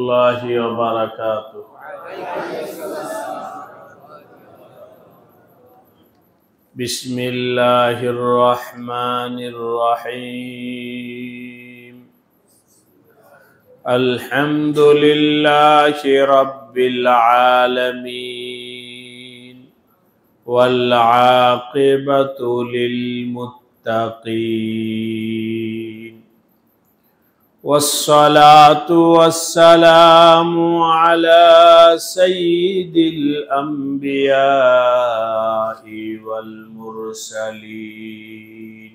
الله وبركاته. بسم الله الرحمن الرحيم. الحمد لله رب العالمين والعاقبة للمتقين والصلاة والسلام على سيد الأنبياء والمرسلين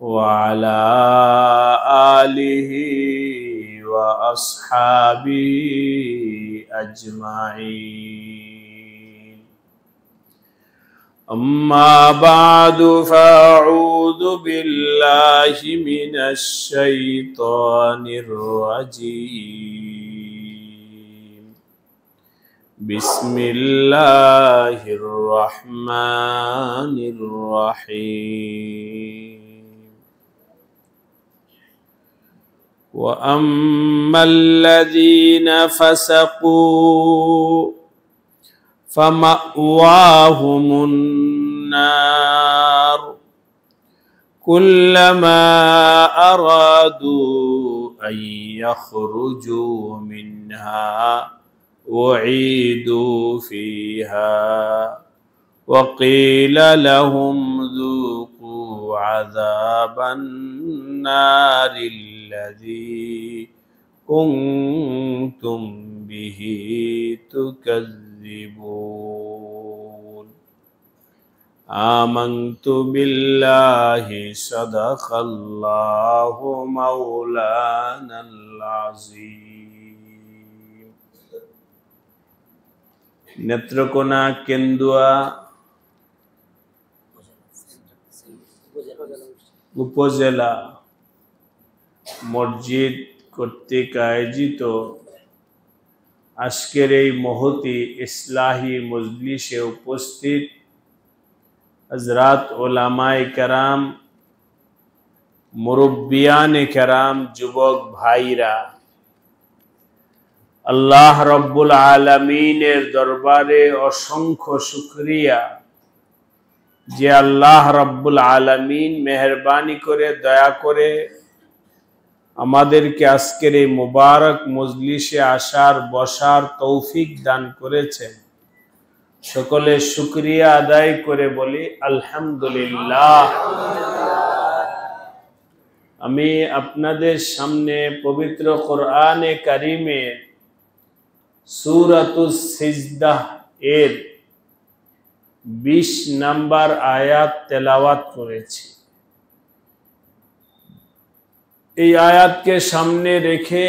وعلى آله وأصحابه أجمعين. أما بعد فأعوذ بالله من الشيطان الرجيم. بسم الله الرحمن الرحيم. وأما الذين فسقوا فمأواهم النار كلما أرادوا أن يخرجوا منها أعيدوا فيها وقيل لهم ذوقوا عذاب النار الذي كنتم به تكذبون. آمنت بالله صدق الله مولانا العظيم. নেত্রকোনা কেন্দুয়া উপজেলা মসজিদ কর্তৃক আয়োজিত আজকের এই মহতি ইসলাহি মজলিসে উপস্থিত হযরত উলামায়ে কেরাম, মুরব্বিয়ানে কেরাম, যুবক ভাইরা, আল্লাহ রব্বুল আলামিনের দরবারে অসংখ্য শুকরিয়া যে আল্লাহ রব্বুল আলামিন মেহেরবানি করে দয়া করে আমাদেরকে আজকের এই মুবারক মজলিসে আসার বসার তৌফিক দান করেছেন। সকলে শুকরিয়া আদায় করে বলি আলহামদুলিল্লাহ। আমি আপনাদের সামনে পবিত্র কোরআনে কারিমের সূরাতুস সিজদাহ এর 20 নম্বর আয়াত তেলাওয়াত করেছি। এই আয়াতকে সামনে রেখে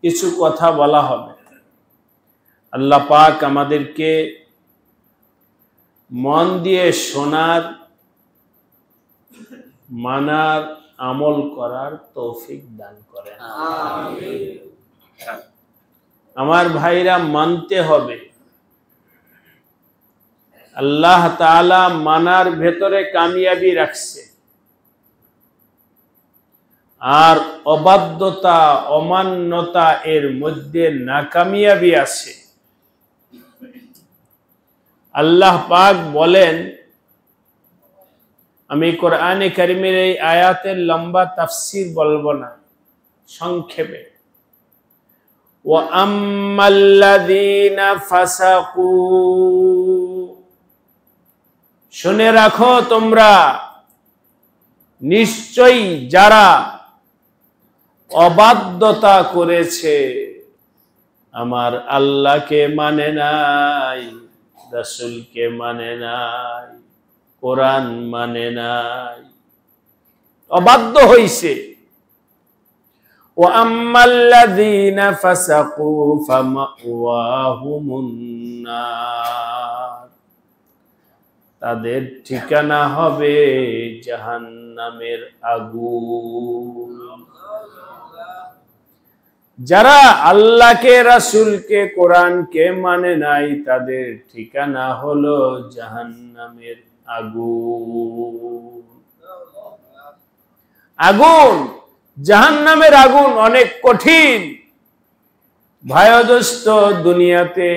কিছু কথা বলা হবে। আল্লাহ পাক আমাদেরকে মন দিয়ে শোনার, মানার, আমল করার তৌফিক দান করেন। আমিন। আমার ভাইরা, মানতে হবে। আল্লাহ তাআলা মানার ভেতরে কামিয়াবি রাখছে, আর অবাধ্যতা, অমান্যতা এর মধ্যে নাকামিয়াবি আছে। আল্লাহ পাক বলেন, আমি কোরআনে কারিমের এই আয়াতের লম্বা তাফসীর বলবো না, সংক্ষেপে। ওয়া আম্মাল্লাযীনা ফাসাকু, শুনে রাখো তোমরা, নিশ্চয়ই যারা অবাধ্যতা করেছে, আমার আল্লাহকে মানে নাই, রাসূলকে মানে নাই, কোরআন মানে নাই, অবাধ্য হইছে। ওয়া আম্মাল্লাযীনা ফাসাকু ফামাওয়াহুমুন নার, তাদের ঠিকানা হবে জাহান্নামের আগুন। যারা আল্লাহকে, রাসূলকে, কোরআনকে মানে নাই, তাদের ঠিকানা হলো জাহান্নামের আগুন। আগুন, জাহান্নামের আগুন অনেক কঠিন। ভাই দোস্ত, দুনিয়াতে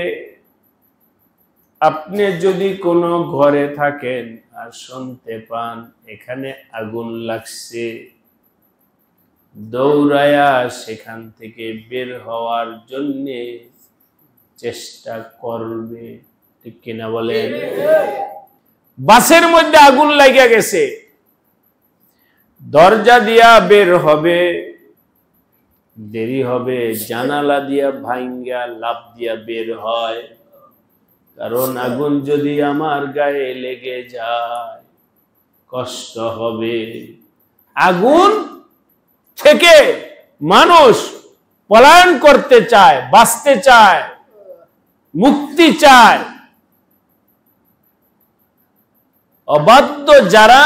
আপনি যদি কোনো ঘরে থাকেন আর শুনতে পান এখানে আগুন লাগছে, দৌড়ায়া সেখান থেকে বের হওয়ার জন্য চেষ্টা করবে, ঠিক কিনা বলেন? বাসের মধ্যে আগুন লাগিয়া গেছে, দরজা দিয়া বের হবে, দেরি হবে, জানালা দিয়া ভাঙ্গা লাফ দিয়া বের হয়, কারণ আগুন যদি আমার গায়ে লেগে যায় কষ্ট হবে। আগুন থেকে মানুষ পলায়ন করতে চায়, বাঁচতে চায়, মুক্তি চায়। অবাধ্য যারা,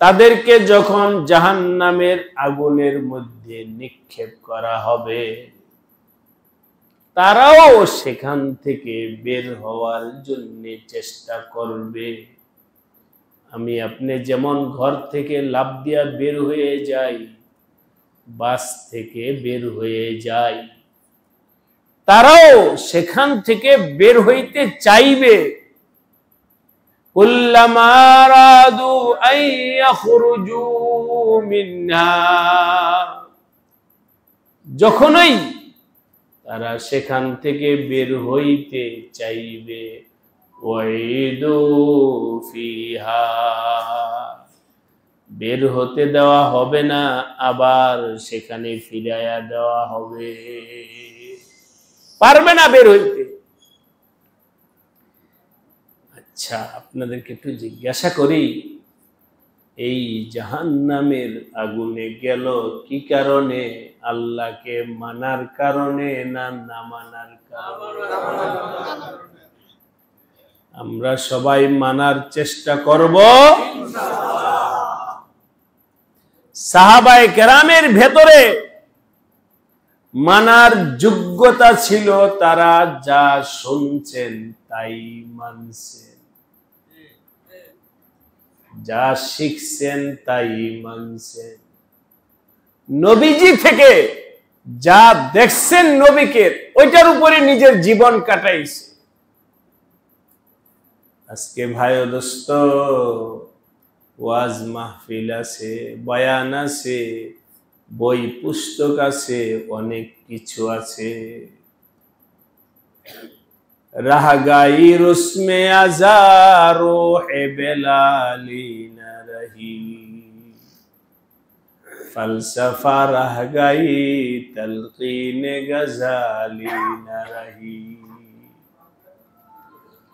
তাদেরকে যখন জাহান্নামের আগুনের মধ্যে নিক্ষেপ করা হবে, তারাও সেখান থেকে বের হওয়ার জন্য চেষ্টা করবে। আমি আপনি যেমন ঘর থেকে লাফ দিয়া বের হয়ে যাই, বাস থেকে বের হয়ে যাই, তারাও সেখান থেকে বের হইতে চাইবে। কুল্লামা আরাদু আন ইয়াখরুজু মিনহা, যখনই তারা সেখান থেকে বের হইতে চাইবে, ওয়াইদু ফিহা, বের হতে দেওয়া হবে না, আবার সেখানে ফিরাইয়া দেওয়া হবে, পারবে না বের হইতে। আচ্ছা, আপনাদেরকে একটু জিজ্ঞাসা করি, এই জাহান্নামের আগুনে গেল কি কারণে? আল্লাহকে মানার কারণে না না মানার কারণে? আমরা সবাই মানার চেষ্টা করব ইনশাআল্লাহ। সাহাবায়ে কেরামের ভেতরে মানার যোগ্যতা ছিল, তারা যা শুনছেন তাই মানছেন, যা শিখছেন তাই মানছেন, নবীজি থেকে যা দেখছেন নবীকে ওইটার উপরে নিজের জীবন কাটাইছে। আজকে ভাই ও দোস্ত, ওয়াজ মাহফিল আছে, বয়ান আছে, বই পুস্তক আছে, অনেক কিছু আছে। রাহগাই রুসমে আজারো হে বেলালি না রহি, ফলসফা রাহগাই তলকিনে গজালি না রহি।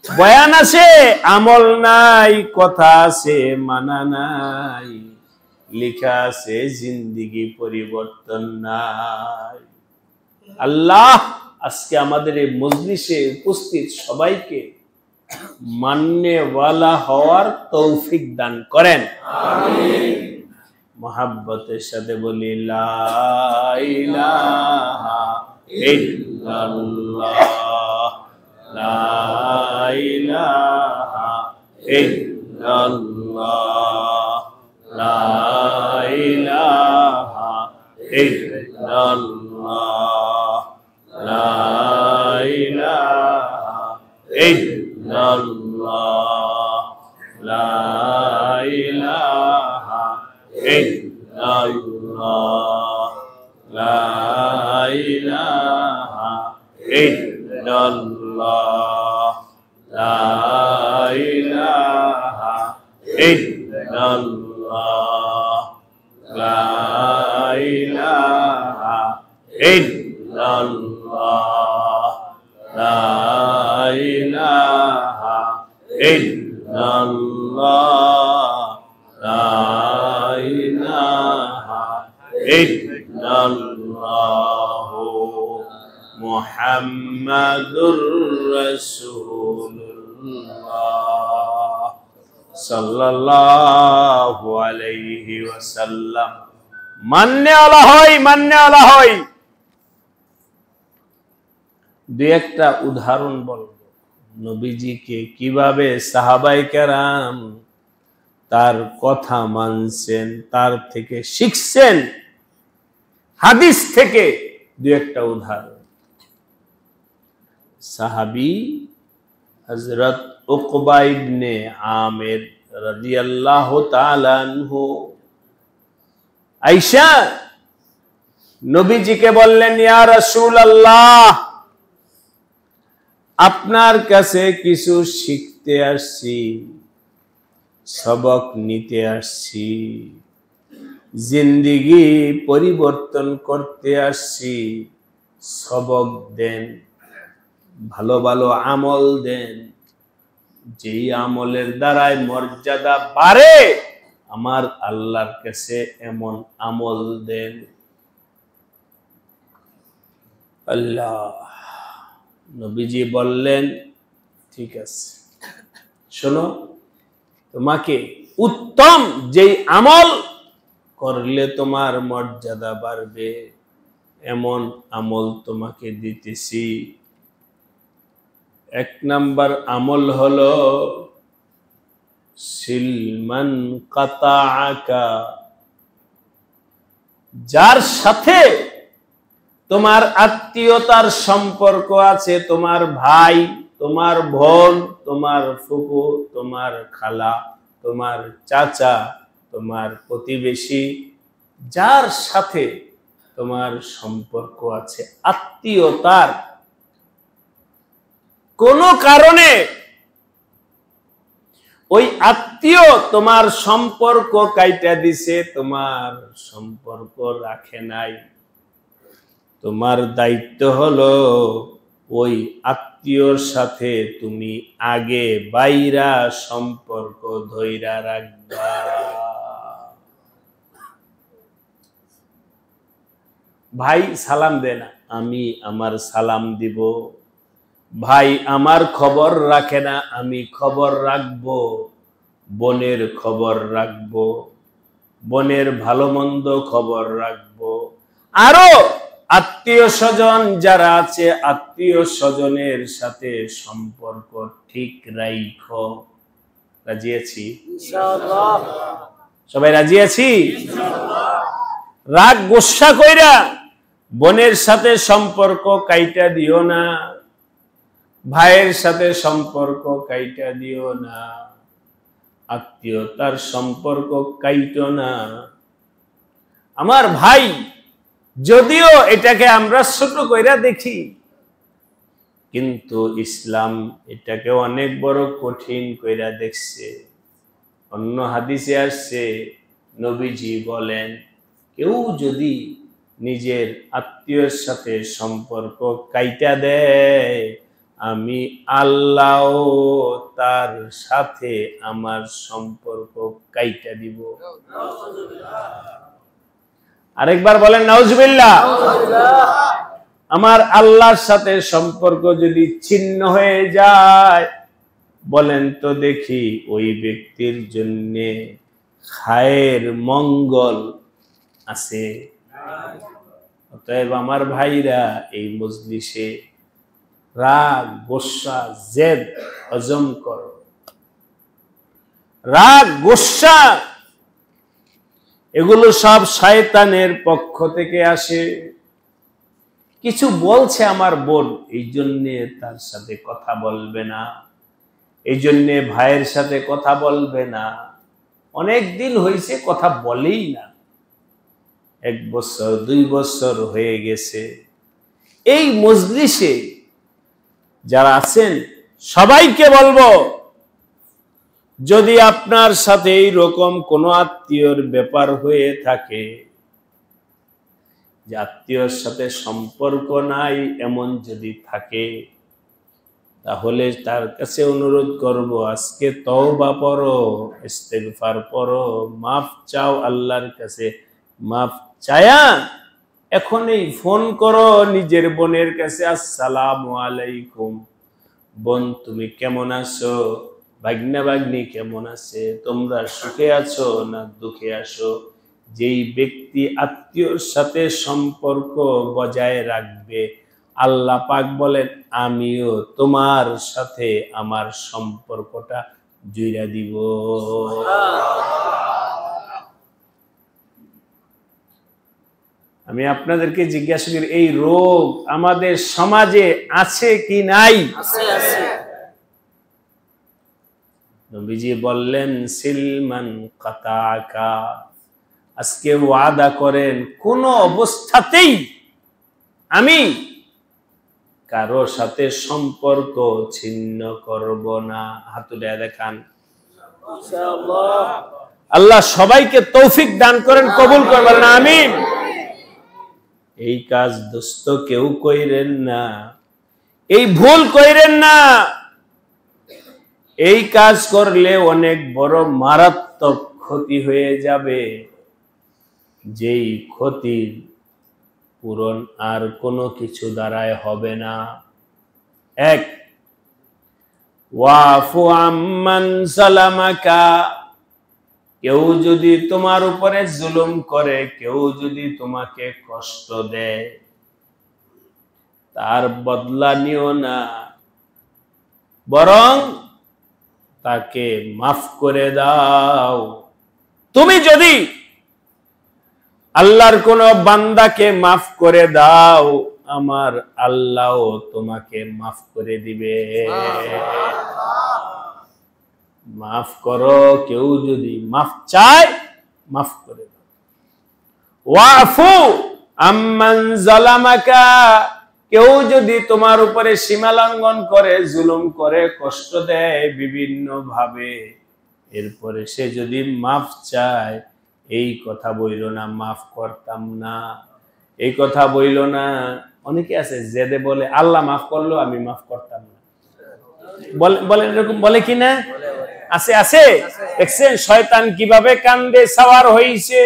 বয়ান আছে, আমল নাই, কথা আছে, মানা নাই, লিখা আছে, জিন্দেগি পরিবর্তন নাই। আল্লাহ আজকে আমাদের এই মজলিসে উপস্থিত সবাইকে মাননেওয়ালা হওয়ার তৌফিক দান করেন, আমিন। মোহাব্বতের সাথে বলি লা ইলাহা ইল্লাল্লাহ, লা ইলাহা ইল্লাল্লাহ, লা ইলাহা ইল্লাল্লাহ, লা ইলাহা ইল্লাল্লাহ, লা ইলাহা ইল্লাল্লাহ, লা ইলাহা ইল্লাল্লাহ, লা ইলাহা ইল্লাল্লাহ, লা ইলাহা ইল্লাল্লাহ, লা ইলাহা ইল্লাল্লাহ, লা ইলাহা ইল্লাল্লাহ, মুহাম্মাদুর রাসূলুল্লাহ সাল্লাল্লাহু আলাইহি ওয়াসাল্লাম। মাননেওয়ালা হয়, মাননেওয়ালা হয়। দুই একটা উদাহরণ বলবো, নবীজিকে কিভাবে সাহাবায়ে কেরাম তার কথা মানছেন, তার থেকে শিখছেন, হাদিস থেকে দুই একটা উদাহরণ। সাহাবী হযরত উকবা ইবনে আমির রাদিয়াল্লাহু তাআলা আনহু আয়েশা নবীজিকে বললেন, ইয়া রাসূলুল্লাহ, আপনার কাছে কিছু শিখতে আসছি, সবক নিতে আসছি, জিন্দেগি পরিবর্তন করতে আসছি, সবক দেন, ভালো ভালো আমল দেন, যেই আমলের দ্বারাই মর্যাদা বাড়ে আমার আল্লাহর কাছে এমন আমল দেন। আল্লাহ নবীজি বললেন, ঠিক আছে, শোনো, তোমাকে উত্তম যেই আমল করলে তোমার মর্যাদা বাড়বে এমন আমল তোমাকে দিতেছি। এক নাম্বার আমল হলো সিলমান কাতাআকা, যার সাথে তোমার আত্মীয়তার সম্পর্ক আছে, তোমার ভাই, তোমার বোন, তোমার ফুফু, তোমার খালা, তোমার চাচা, তোমার প্রতিবেশী, যার সাথে তোমার সম্পর্ক আছে আত্মীয়তার, কোনো কারণে ওই আত্মীয় তোমার সম্পর্ক কাইটা দিছে, তোমার সম্পর্ক রাখে নাই, তোমার দায়িত্ব হলো ওই আত্মীয়র সাথে তুমি আগে বাইরা সম্পর্ক ধইরা রাখবা। ভাই সালাম দেয় না, আমি আমার সালাম দিব। ভাই আমার খবর রাখে না, আমি খবর রাখবো। বোনের খবর রাখবো, বোনের ভালো মন্দ খবর রাখবো। আরো আত্মীয় স্বজন যারা আছে, আত্মীয় স্বজনের সাথে সম্পর্ক ঠিক রাখো। রাজি আছি? ইনশাআল্লাহ। সবাই রাজি আছি? ইনশাআল্লাহ। রাগ গোসা কইরা বোনের সাথে সম্পর্ক কাইটা দিও না, ভাইয়ের সাথে সম্পর্ক কাইটা দিও না, আত্মীয়তার সম্পর্ক কাইটো না। আমার ভাই, যদিও এটাকে আমরা ছোট কইরা দেখি, কিন্তু ইসলাম এটাকে অনেক বড় কঠিন কইরা দেখছে। অন্য হাদিসে আসছে, নবীজি বলেন, কেউ যদি নিজের আত্মীয়ের সাথে সম্পর্ক কাইটা দেয়, আমি আল্লাহ তার সাথে আমার সম্পর্ক কাইটা দিব। আরেকবার বলেন নাউজুবিল্লাহ। আমার আল্লাহর সাথে সম্পর্ক যদি ছিন্ন হয়ে যায়, বলেন তো দেখি ওই ব্যক্তির জন্য খায়ের মঙ্গল আছে? অতএব আমার ভাইরা, এই মজলিসে রাগ গোসা জেদ হজম করো। রাগ গোসা এগুলো সব শয়তানের পক্ষ থেকে আসে। কিছু বলছে আমার বোন, এই জন্যে তার সাথে কথা বলবে না, এই জন্যে ভাইয়ের সাথে কথা বলবে না। অনেক দিন হয়েছে কথা বলেই না, 1 বছর 2 বছর হয়ে গেছে। এই মজলিসে যারা আছেন সবাইকে বলবো, যদি আপনার সাথে এইরকম কোনো আত্মীয়র ব্যাপার হয়ে থাকে, যে আত্মীয়র সাথে সম্পর্ক নাই এমন যদি থাকে, তাহলে তার কাছে অনুরোধ করব, আজকে তওবা পড়ো, ইস্তেগফার পড়ো, মাফ চাও আল্লাহর কাছে। মাফ চায়া এখনই ফোন করো নিজের বোনের কাছে, আসসালামু আলাইকুম বোন, তুমি কেমন আছো? ভাগ্না ভাগ্নি কেমন আছে? তোমরা সুখে আছো না দুঃখে আছো? যেই ব্যক্তি আত্মীয়র সাথে সম্পর্ক বজায় রাখবে, আল্লাহ পাক বলেন, আমিও তোমার সাথে আমার সম্পর্কটা জুড়া দিব। আমি আপনাদেরকে জিজ্ঞাসা করি, এই রোগ আমাদের সমাজে আছে কি নাই? নবীজি বললেন, সিলমান কাতাকা, আজকে ওয়াদা করেন কোন অবস্থাতেই আমি কারো সাথে সম্পর্ক ছিন্ন করব না। হাত তুলে দেখান ইনশাআল্লাহ। আল্লাহ সবাইকে তৌফিক দান করেন, কবুল করবেন, আমিন। এই কাজ দোস্ত কেউ কইরেন না, এই ভুল কইরেন না। এই কাজ করলে অনেক বড় মারাত্মক ক্ষতি হয়ে যাবে, যেই ক্ষতির পূরণ আর কোনো কিছু দ্বারায় হবে না। এক, ওয়াফু আম্মান সালামাকা, কেউ যদি তোমার উপরে জুলুম করে, কেউ যদি তোমাকে কষ্ট দেয়, তার বদলা নিও না, বরং তাকে মাফ করে দাও। তুমি যদি আল্লাহর কোন বান্দাকে মাফ করে দাও, আমার আল্লাহ তোমাকে মাফ করে দিবে। মাফ করো, কেউ যদি মাফ চায় মাফ করে দাও। ওয়াফু আম্মান যালামাকা, কেউ যদি তোমার উপরে সীমা লঙ্ঘন করে, জুলুম করে, কষ্ট দেয় বিভিন্ন ভাবে, এরপরে সে যদি মাফ চায়, এই কথা বইল না মাফ করতাম না, এই কথা বইল না। অনেকে আছে জেদে বলে আল্লাহ মাফ করলো, আমি মাফ করতাম না। বলে এরকম বলে কিনা? আছে আছে। দেখছেন শয়তান কিভাবে কান্দে সাওয়ার হইছে,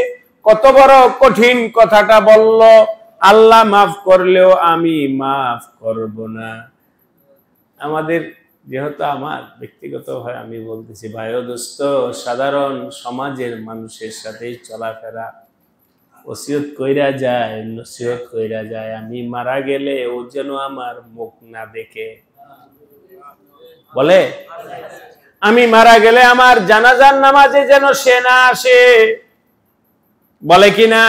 কত বড় কঠিন কথাটা বলল, আল্লাহ মাফ করলেও আমি মাফ করব না। আমাদের যেহেতু আমার ব্যক্তিগত হয় আমি বলতেছি, ভাই ও দোস্ত, সাধারণ সমাজের মানুষের সাথেই চলাফেরা, ওসিয়ত কইরা যায়, নসিহত কইরা যায়, আমি মারা গেলে ও যেন আমার মুখ না দেখে। বলে আমি মারা গেলে আমার জানাজার নামাজে যেন সে না আসে, বলে কিনা?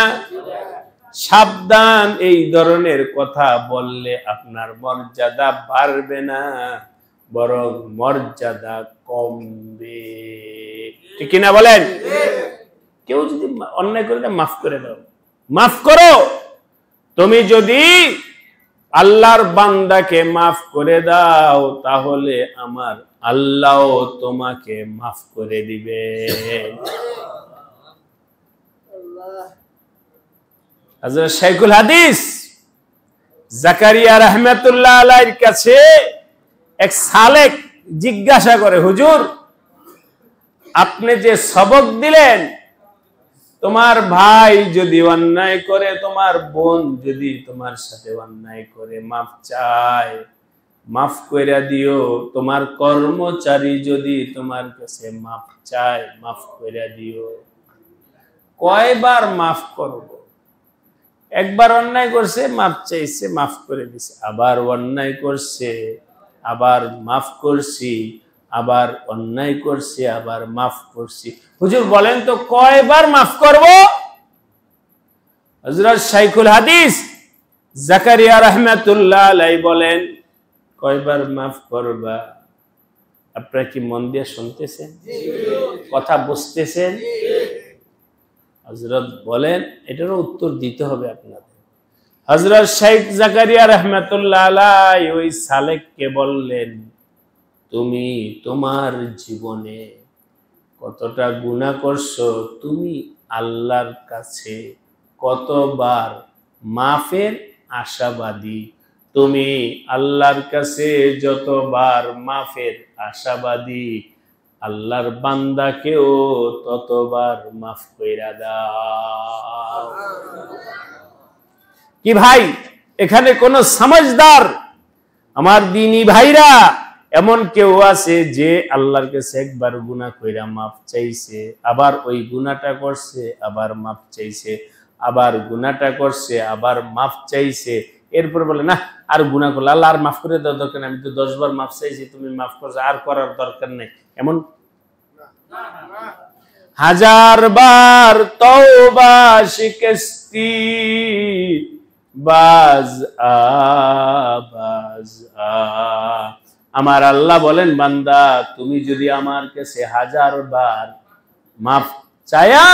সাবধান, এই ধরনের কথা বললে আপনার মর্যাদা বাড়বে না, বরং মর্যাদা কমবে। ঠিক কিনা বলেন? কেউ যদি অন্যায় করে মাফ করে দাও, মাফ করো। তুমি যদি আল্লাহর বান্দাকে মাফ করে দাও, তাহলে আমার আল্লাহ তোমাকে মাফ করে দিবে। হযরত শাইখুল হাদিস জাকারিয়া রাহমাতুল্লাহ আলাইহির কাছে এক সালেক জিজ্ঞাসা করে, হুজুর আপনি যে সবক দিলেন, তোমার ভাই যদি অন্যায় করে, তোমার বোন যদি তোমার সাথে অন্যায় করে, মাফ চায়, মাফ কইরা দিও। তোমার কর্মচারী যদি তোমার কাছে মাফ চায়, মাফ কইরা দিও। কয়বার মাফ করব? একবার অন্যায় করছে, মাফ চাইছে, মাফ করে দিছে, আবার অন্যায় করছে, আবার মাফ করছি, আবার অন্যায় করছে, আবার মাফ করছি। হুজুর বলেন তো কয়বার মাফ করব? হযরত শাইখুল হাদিস জাকারিয়া রাহমাতুল্লাহ আলাইহি বলেন, কয়বার মাফ করবা? আপনারা কি মন দিয়ে শুনতেছেন? কথা বুঝতেছেন? হযরত বলেন, এটারও উত্তর দিতে হবে আপনাদের। হযরত শাইখ জাকারিয়া রাহমাতুল্লাহ আলাইহি ওই সালেককে বললেন, তুমি তোমার জীবনে কতটা গুনাহ করছো, তুমি আল্লাহর কাছে কতবার মাফের আশাবাদী, তুমি আল্লাহর কাছে যতবার মাফের আশাবাদী, আল্লাহর বান্দাকেও ততবার মাফ কইরা দাও। কি ভাই, এখানে কোন সমঝদার আমার দ্বীনি ভাইরা এমন কেউ আছে যে আল্লাহর কাছে একবার গুনাহ কইরা মাফ চাইছে, আবার ওই গুনাহটা করছে, আবার মাফ চাইছে, আবার গুনাহটা করছে, আবার মাফ চাইছে, এরপর বলে না আর গুনাহ করলে আল্লাহ আর মাফ করে দেওয়ার দরকার নেই, আমি তো 10 বার মাফ চাইছি, তুমি মাফ করছো, আর করার দরকার নেই। এমন হাজার বার তওবা শিকস্ত হস্তি বাজ আমার আল্লাহ বলেন, বান্দা তুমি যদি আমার কাছে 1000 বার মাফ চায়া,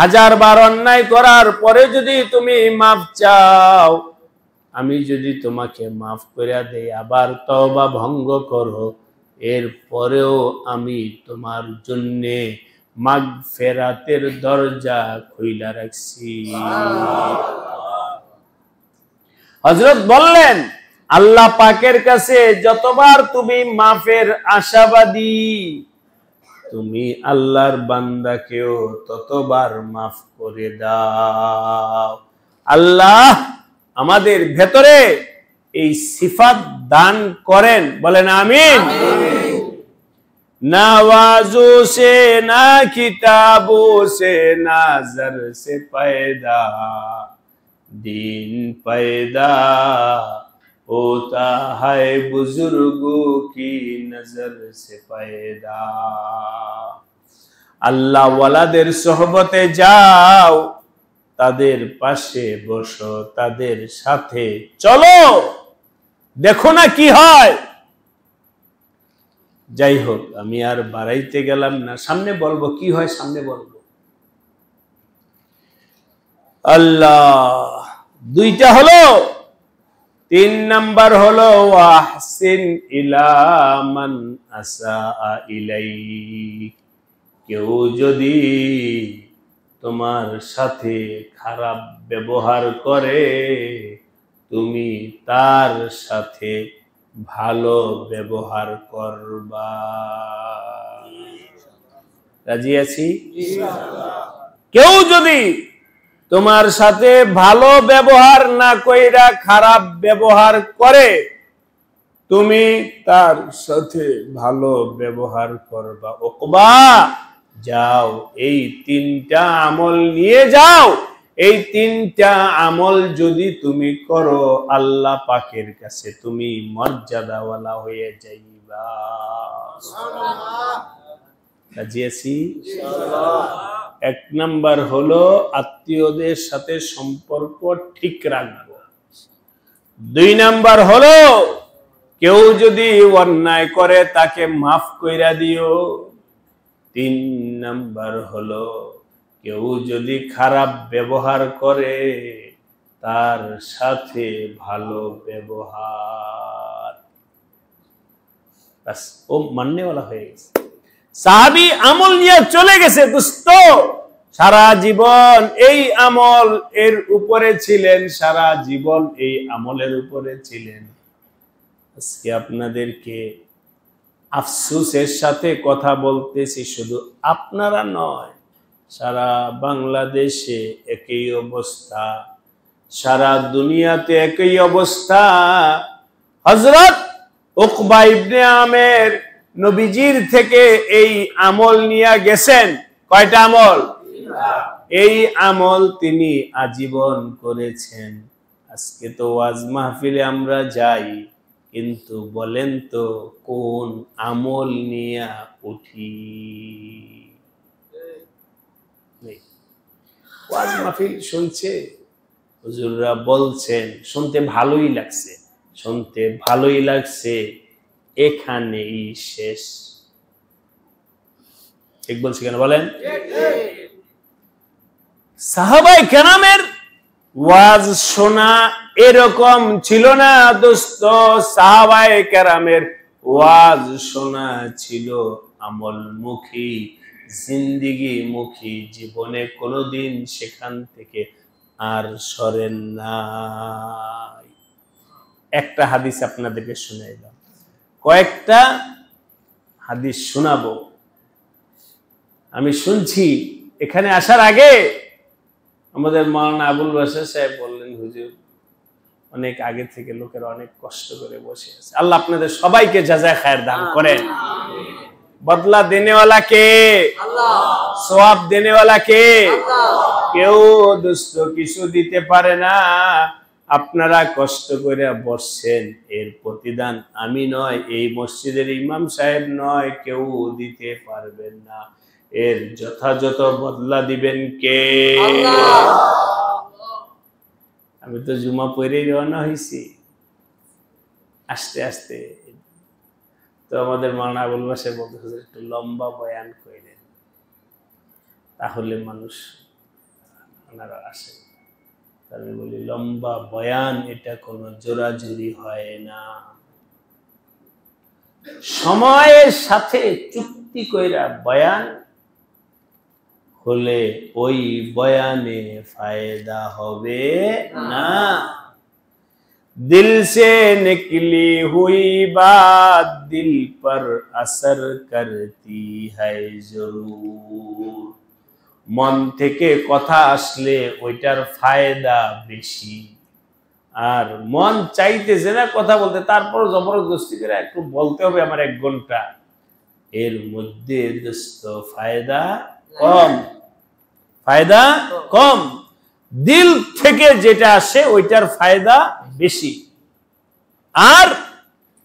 1000 বার অন্যায় করার পরে যদি তুমি মাফ চাও, আমি যদি তোমাকে মাফ করে দেই, আবার তওবা ভঙ্গ করো, এর পরেও আমি তোমার জন্য মাগফিরাতের দরজা খুইলা রাখছি। হযরত বললেন, আল্লাহ পাকের কাছে যতবার তুমি মাফের আশাবাদী, তুমি আল্লাহর বান্দাকেও ততবার মাফ করে দাও। আল্লাহ আমাদের ভেতরে এই সিফাত দান করেন, বলেন আমিন। না ওয়াজু সে না কিতাবো সে নাজর সে पैदा दीन पैदा होता है बुजुर्गों की नजर से पैदा। আল্লাহ ওয়ালাদের সোহবতে যাও, তাদের পাশে বসো, তাদের সাথে চলো, দেখো না কি হয়। যাই হোক, আমি আর বাড়াইতে গেলাম না, সামনে বলবো কি হয়, সামনে বলবো। আল্লাহ দুইটা হলো, 3 নাম্বার হলো ওয়াহসিন ইলা মান আসা ইলাই। কেউ যদি তোমার সাথে খারাপ ব্যবহার করে, তুমি তার সাথে ভালো ব্যবহার করবা। রাজি আছি? কেউ যদি তোমার সাথে ভালো ব্যবহার না কইরা খারাপ ব্যবহার করে, তুমি তার সাথে ভালো ব্যবহার করবা। ওকবা যাও, এই 3টা আমল নিয়ে যাও। এই 3টা আমল যদি তুমি করো, আল্লাহ পাকের কাছে তুমি মর্যাদাওয়ালা হয়ে যাইবা। রাজি আছি? 1 নাম্বার হলো আত্মীয়দের সাথে সম্পর্ক ঠিক রাখবো। 2 নাম্বার হলো কেউ যদি অন্যায় করে তাকে মাফ কইরা দিও। 3 নাম্বার হলো কেউ যদি খারাপ ব্যবহার করে, তার সাথে ভালো ব্যবহার। বাস, ও মাননেওয়ালা হয়ে গেছে। সাহাবী আমল নিয়ে চলে গেছে দোস্ত, সারা জীবন এই আমল এর উপরে ছিলেন, সারা জীবন এই আমলের উপরে ছিলেন। আজকে আপনাদেরকে আফসোসের সাথে কথা বলতেছি, শুধু আপনারা নয়, সারা বাংলাদেশে একই অবস্থা, সারা দুনিয়াতে একই অবস্থা। হযরত উকবা ইবনে আমের নবীজির থেকে এই আমল নিয়ে গেছেন। কয়টা আমল? এই আমল তিনি আজীবন করেছেন। আজকে তো ওয়াজ মাহফিলে আমরা যাই, কিন্তু বলেন তো কোন আমল নিয়ে উঠি? ওয়াজ মাহফিল শুনছে, হুজুররা বলছেন, শুনতে ভালোই লাগছে, শুনতে ভালোই লাগছে, এখানেই শেষ। ঠিক বলছি কেন বলেন? সাহাবায়ে কেরামের ওয়াজ শোনা এরকম ছিল না দোস্ত। সাহাবায়ে কেরামের ওয়াজ শোনা ছিল আমলমুখী, জিন্দেগি মুখী। জীবনে কোনোদিন সেখান থেকে আর সরেন নাই। একটা হাদিস আপনাদেরকে শুনাইলাম, কয়েকটা হাদিস শোনাবো। আমি শুনছি এখানে আসার আগে আমাদের মাওলানা আবুল বাশার সাহেব বললেন, হুজুর অনেক আগে থেকে লোকেরা অনেক কষ্ট করে বসে আছে। আল্লাহ আপনাদের সবাইকে জাযায়ে খায়ের দান করেন। বদলা দেনেওয়ালা কে? আল্লাহ। সওয়াব দেনেওয়ালা কে? আল্লাহ। কেউ দোস্ত কিছু দিতে পারে না। আপনারা কষ্ট করে বসছেন, এর প্রতিদান আমি নয়, এই মসজিদের ইমাম সাহেব নয়, কেউ দিতে পারবেন না। এর যথাযথ বদলা দিবেন কে? আল্লাহ। আমি তো জুমা পড়েই রওনা হয়েছি আস্তে আস্তে। তো আমাদের মাওলানা আবুল বাশার বলতে একটু লম্বা বয়ান করেন, তাহলে মানুষ ওনারা আসে। আমি বলি লম্বা বয়ান এটা কোনো জোরাজুরি হয় না, সময়ের সাথে চুক্তি কইরা বয়ান হলে ওই বয়ানে ফায়দা হবে না। दिल से निकली हुई बात दिल पर असर करती है जरूर। मन থেকে কথা আসলে ওইটার ফায়দা বেশি। আর মন চাইতেছে না কথা বলতে, তারপর জবরদস্তি করে একটু বলতে হবে আমার 1 ঘন্টা, এর মধ্যে দোস্ত ফায়দা কম, ফায়দা কম। দিল থেকে যেটা আসে ওইটার ফায়দা বেশি। আর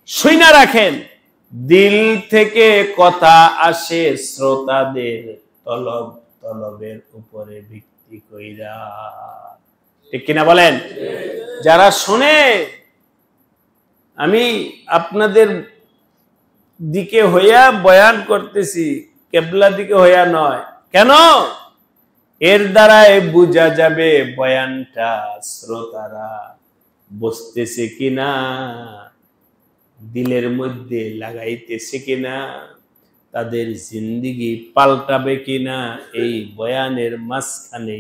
শুইনা রাখেন, দিল থেকে কথা আসে শ্রোতাদের তলবের উপরে ভিত্তি কইরা। ঠিক কিনা বলেন? যারা শুনে, আমি আপনাদের দিকে হইয়া বয়ান করতেছি, কেবলা দিকে হইয়া নয়। কেন? এর দ্বারাই বোঝা যাবে বয়ানটা শ্রোতারা বসতেছে কিনা, দিলের মধ্যে লাগাইতেছে কিনা, তাদের জিন্দেগি পাল্টাবে কিনা। এই বয়ানের মাঝখানে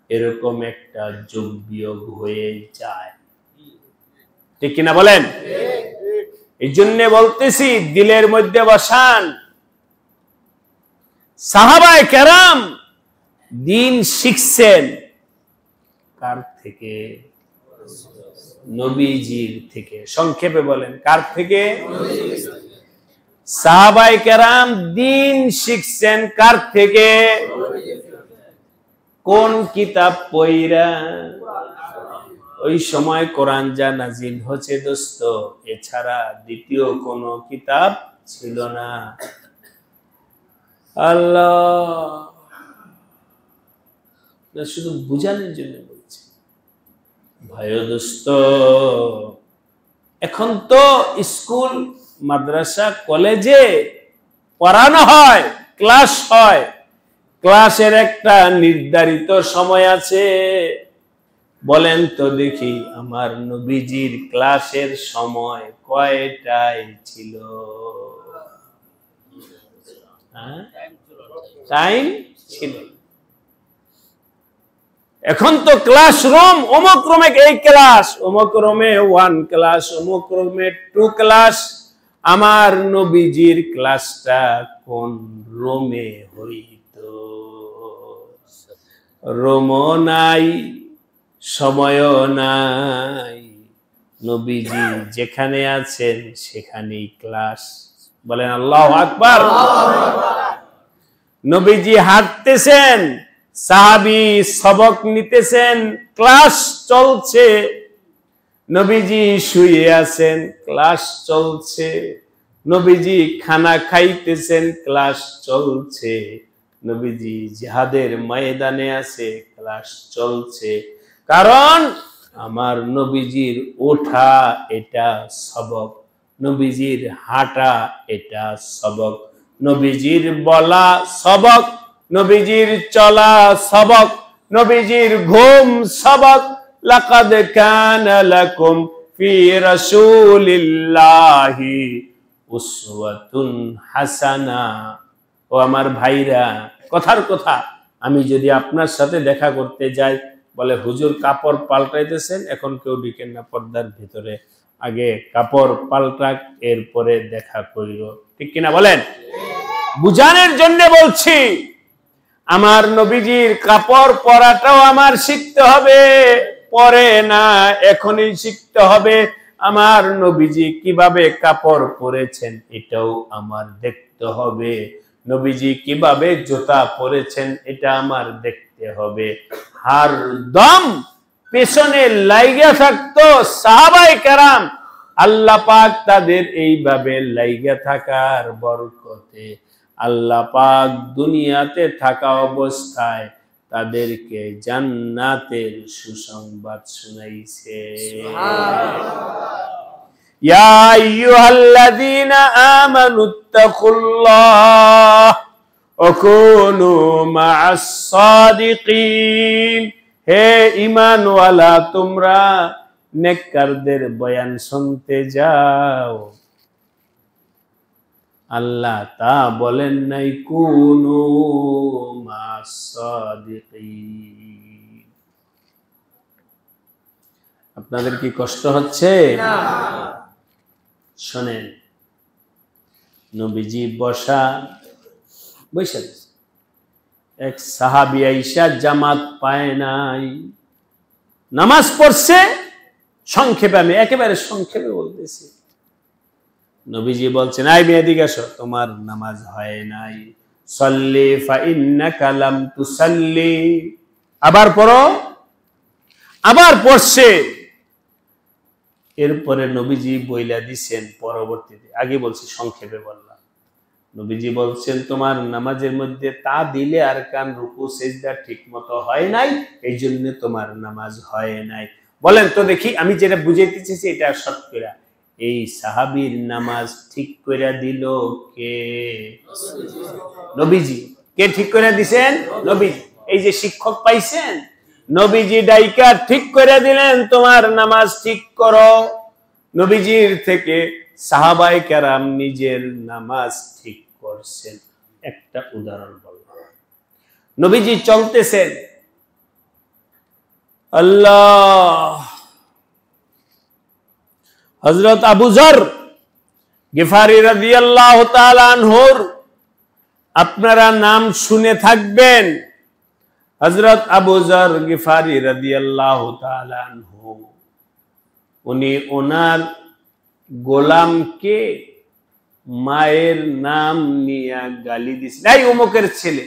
এরকম একটা যোগ বিয়োগ হয়ে যায়। ঠিক কিনা বলেন? এই জন্য বলতেছি দিলের মধ্যে বসান। সাহাবায়ে কেরাম দিন শিখছেন কার থেকে? নবীজির থেকে। সংক্ষেপে বলেন, কার থেকে? সাহাবায়ে কেরাম দিন শিখছেন কার থেকে? কোন কিতাব পড়া? ওই সময় কোরআন যা নাজিল হচ্ছে দোস্ত, এছাড়া দ্বিতীয় কোন কিতাব ছিল না। আল্লাহ শুধু বুঝানোর জন্য বলছি। ভাই দোস্ত, এখন তো স্কুল, মাদ্রাসা, কলেজে পড়ানো হয়, ক্লাস হয়। ক্লাসের একটা নির্ধারিত সময় আছে। বলেন তো দেখি, আমার নবীজির ক্লাসের সময় কয়টায় ছিল? টাইম ছিল। এখন তো ক্লাসরুম, অমুক রুমে এই ক্লাস, অমুক রুমে 1 ক্লাস, অমুক রুমে 2 ক্লাস। আমার নবীজির ক্লাসটা কোন রুমে হইত? রুমও নাই, সময়ও নাই। নবীজি যেখানে আছেন সেখানেই ক্লাস। বলেন আল্লাহু আকবার। নবীজি হাঁটতেছেন, সাহাবী সবক নিতেছেন, ক্লাস চলছে। নবীজি শুয়ে আছেন, ক্লাস চলছে। নবীজি খানা খাইতেছেন, ক্লাস চলছে। নবীজি জিহাদের ময়দানে আছে, ক্লাস চলছে। কারণ আমার নবীজির ওঠা এটা সবক, নবীজির হাঁটা এটা সবক, নবীজির বলা সবক, নবীজির চলা সবক, নবীজির ঘুম সবক। লাকাদ কানা লাকুম ফি রাসূলিল্লাহি উসওয়াতুন হাসানা। ও আমার ভাইরা, কথার কথা, আমি যদি আপনার সাথে দেখা করতে যাই, বলে হুজুর কাপড় পাল্টাইতেছেন, এখন কেউ ঢুকেন না পর্দার ভিতরে, আগে কাপড় পাল্টাক, এরপরে দেখা করিল। ঠিক কিনা বলেন? বুঝানোর জন্য বলছি, আমার নবীজির কাপড় পরাটাও আমার শিখতে হবে, পরে না, এখনই শিখতে হবে। আমার নবীজি কিভাবে কাপড় পরেছেন এটাও আমার দেখতে হবে। নবীজি কিভাবে জুতা পরেছেন এটা আমার দেখতে হবে। হরদম পেছনে লাইগা থাকতো সাহাবায়ে কেরাম। আল্লাহ পাক তাদের এইভাবে লাইগা থাকার বরকতে আল্লাহ পাক দুনিয়াতে থাকা অবস্থায় তাদেরকে জান্নাতের সুসংবাদ শুনাইছে। ইয়া আইয়ুহাল্লাযীনা আমানুত্তাকুল্লাহ ওয়া কুনু মা'আস সাদিকিন। হে ঈমানওয়ালা, তোমরা নেককারদের বয়ান শুনতে যাও। আল্লাহ তা বলেন নাই কুনু মা'আস সাদিকিন। আপনাদের কি কষ্ট হচ্ছে? শোনেন, নবীজি বসা এক সাহাবী আয়েশা জামাত পায় নাই, নামাজ পড়ছে। সংক্ষেপে, আমি একেবারে সংক্ষেপে বলতেছি। নবীজি বলছেন, আই মেয়ে এদিকে আসো, তোমার নামাজ হয় নাই। সাল্লি ফা ইন্নাকা লাম তুসাল্লি। আবার পড়ো। আবার পড়ছে। এরপরে নবীজি বইলা দিছেন পরবর্তীতে, আগে বলছি সংক্ষেপে বললাম। নবীজি বলছেন, তোমার নামাজের মধ্যে তা দিলে আর কান রুকু সিজদা ঠিক মতো হয় নাই, এই জন্য তোমার নামাজ হয় নাই। বলেন তো দেখি, আমি যেটা বুঝাইতে চেয়েছি এটা শর্ট করে, এই সাহাবীর নামাজ ঠিক করে দিল কে? নবীজি। কে ঠিক করে দিছেন? নবীজি। এই যে শিক্ষক পাইছেন, নবীজি ডাইকা ঠিক করে দিলেন, তোমার নামাজ ঠিক করো। নবীজির থেকে সাহাবায়ে কেরাম নিজের নামাজ ঠিক করছেন। একটা উদাহরণ বলবো। নবীজি চলতেছেন, আল্লাহ, হযরত আবু যর গিফারি রাদিয়াল্লাহু তাআলা আনহুর আপনারা নাম শুনে থাকবেন। হযরত আবু যর গিফারি রাদিয়াল্লাহু তাআলা আনহু, উনি ওনার গোলামকে মায়ের নাম নিয়ে গালি দিয়েছেন, এই অমুকের ছেলে।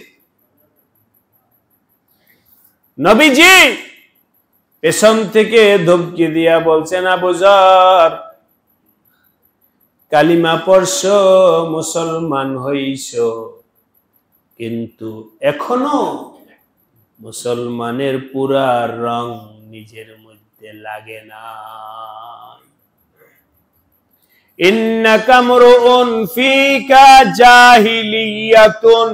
নবীজি পেছন থেকে ধমকি দিয়া বলছেন, আবু যর, কালিমা পড়ছো, মুসলমান হইছো, কিন্তু এখনো মুসলমানের পুরা রং নিজের মধ্যে লাগে না। ইন্নাকা মরউন ফিকা জাহিলিয়াতুন,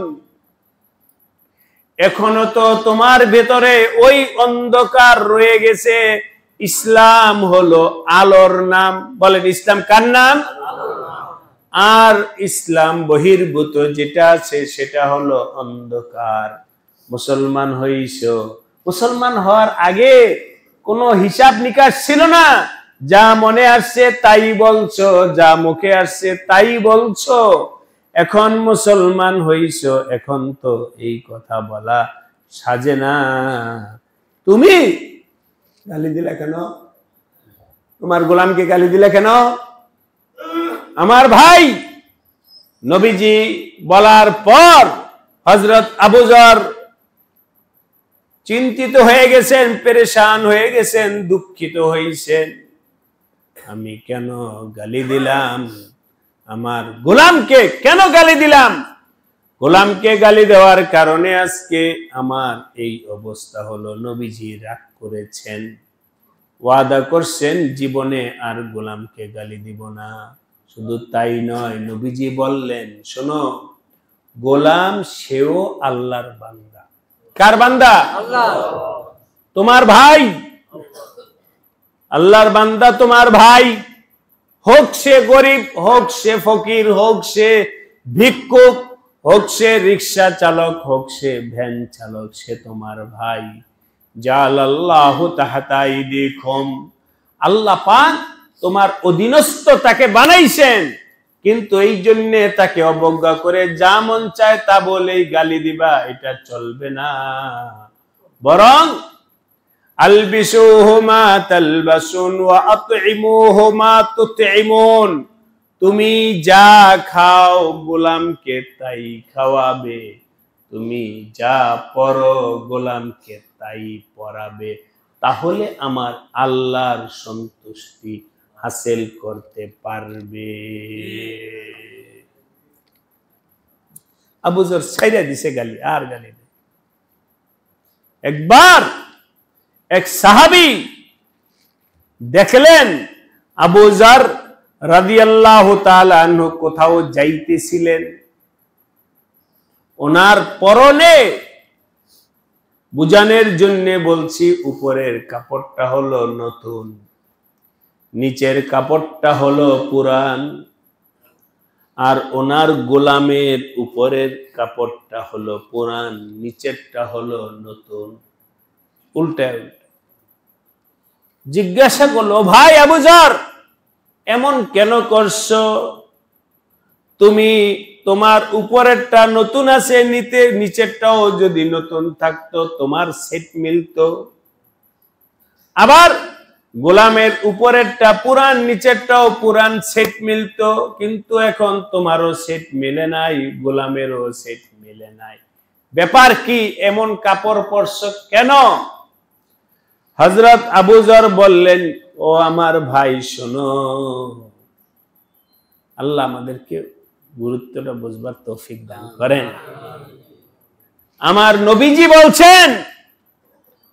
এখনো তো তোমার ভেতরে ওই অন্ধকার রয়ে গেছে। ইসলাম হলো আলোর নাম। বলেন, ইসলাম কার নাম? আর ইসলাম বহির্ভূত যেটা আছে সেটা হলো অন্ধকার। মুসলমান হইছো, মুসলমান হওয়ার আগে কোনো হিসাব নিকাশ ছিল না। যা মনে আসছে তাই বলছো, যা মুখে আসছে তাই বলছো। এখন মুসলমান হইছো, এখন তো এই কথা বলা সাজে না। তুমি গালি দিলে কেন? তোমার গোলামকে গালি দিলে কেন? আমার ভাই, নবীজি বলার পর হযরত আবু যর চিন্তিত হয়ে গেছেন, পেরেশান হয়ে গেছেন, দুঃখিত হয়েছেন। আমি কেন গালি দিলাম? আমার গোলামকে কেন গালি দিলাম? গোলামকে গালি দেওয়ার কারণে আজকে আমার এই অবস্থা হলো। নবীজি রাগ করেছেন, ওয়াদা করছেন জীবনে আর গোলামকে গালি দিব না। শুধু তাই নয়, নবীজি বললেন, শোনো, গোলাম সেও আল্লাহর বান্দা। কার বান্দা? আল্লাহ। তোমার ভাই আল্লাহর বান্দা, তোমার ভাই হোক সে গরিব, হোক সে ফকির, হোক সে ভিক্ষুক, হোক সে রিক্সা চালক, হোক সে ভ্যান চালক, সে তোমার ভাই। জালাল্লাহু তাহতা আইদিকুম, আল্লাহ পাক তোমার অধীনস্থ তাকে বানাইছেন, কিন্তু এই জন্য তাকে অবজ্ঞা করে যা মন চায় তা বলেই গালি দিবা, এটা চলবে না। বরং আলবিসুহুমা তালবাসুন ওয়া আতইমুহুমা তুতইমুন, তুমি যা খাও গোলামকে তাই খাওয়াবে, তুমি যা পরো গোলামকে তাই পরাবে, তাহলে আমার আল্লাহর সন্তুষ্টি হাসিল করতে পারবে। আবু যর ছাইরা দিছে গালি, আর গালি নেই। একবার এক সাহাবী দেখলেন আবু যার রাদিয়াল্লাহু তাআলা আনহু কোথাও যাইতেছিলেন, ওনার পরনে বুঝানোর জন্য বলছি উপরের কাপড়টা হলো নতুন, নিচের কাপড়টা হলো পুরান, আর ওনার গোলামের উপরের কাপড়টা হলো পুরান, নিচেরটা হলো নতুন, উল্টা উল্টা। জিজ্ঞাসা করলো, ভাই আবু যার এমন কেন করছো? তুমি তোমার উপরেরটা নতুন আছে, নিচেরটাও যদি নতুন থাকতো তোমার সেট মিলতো। আবার গোলামের উপরেরটা পুরান, নিচেরটাও পুরান, সেট মিলতো, কিন্তু এখন তোমারও সেট মিলে নাই, গোলামেরও সেট মিলে নাই, ব্যাপার কি? এমন কাপড় পরছো কেন? হযরত আবু যার বললেন, ও আমার ভাই শোনো, আল্লাহ আমাদেরকে গুরুত্বটা বুঝবার তৌফিক দান করেন। আমার নবীজি বলছেন,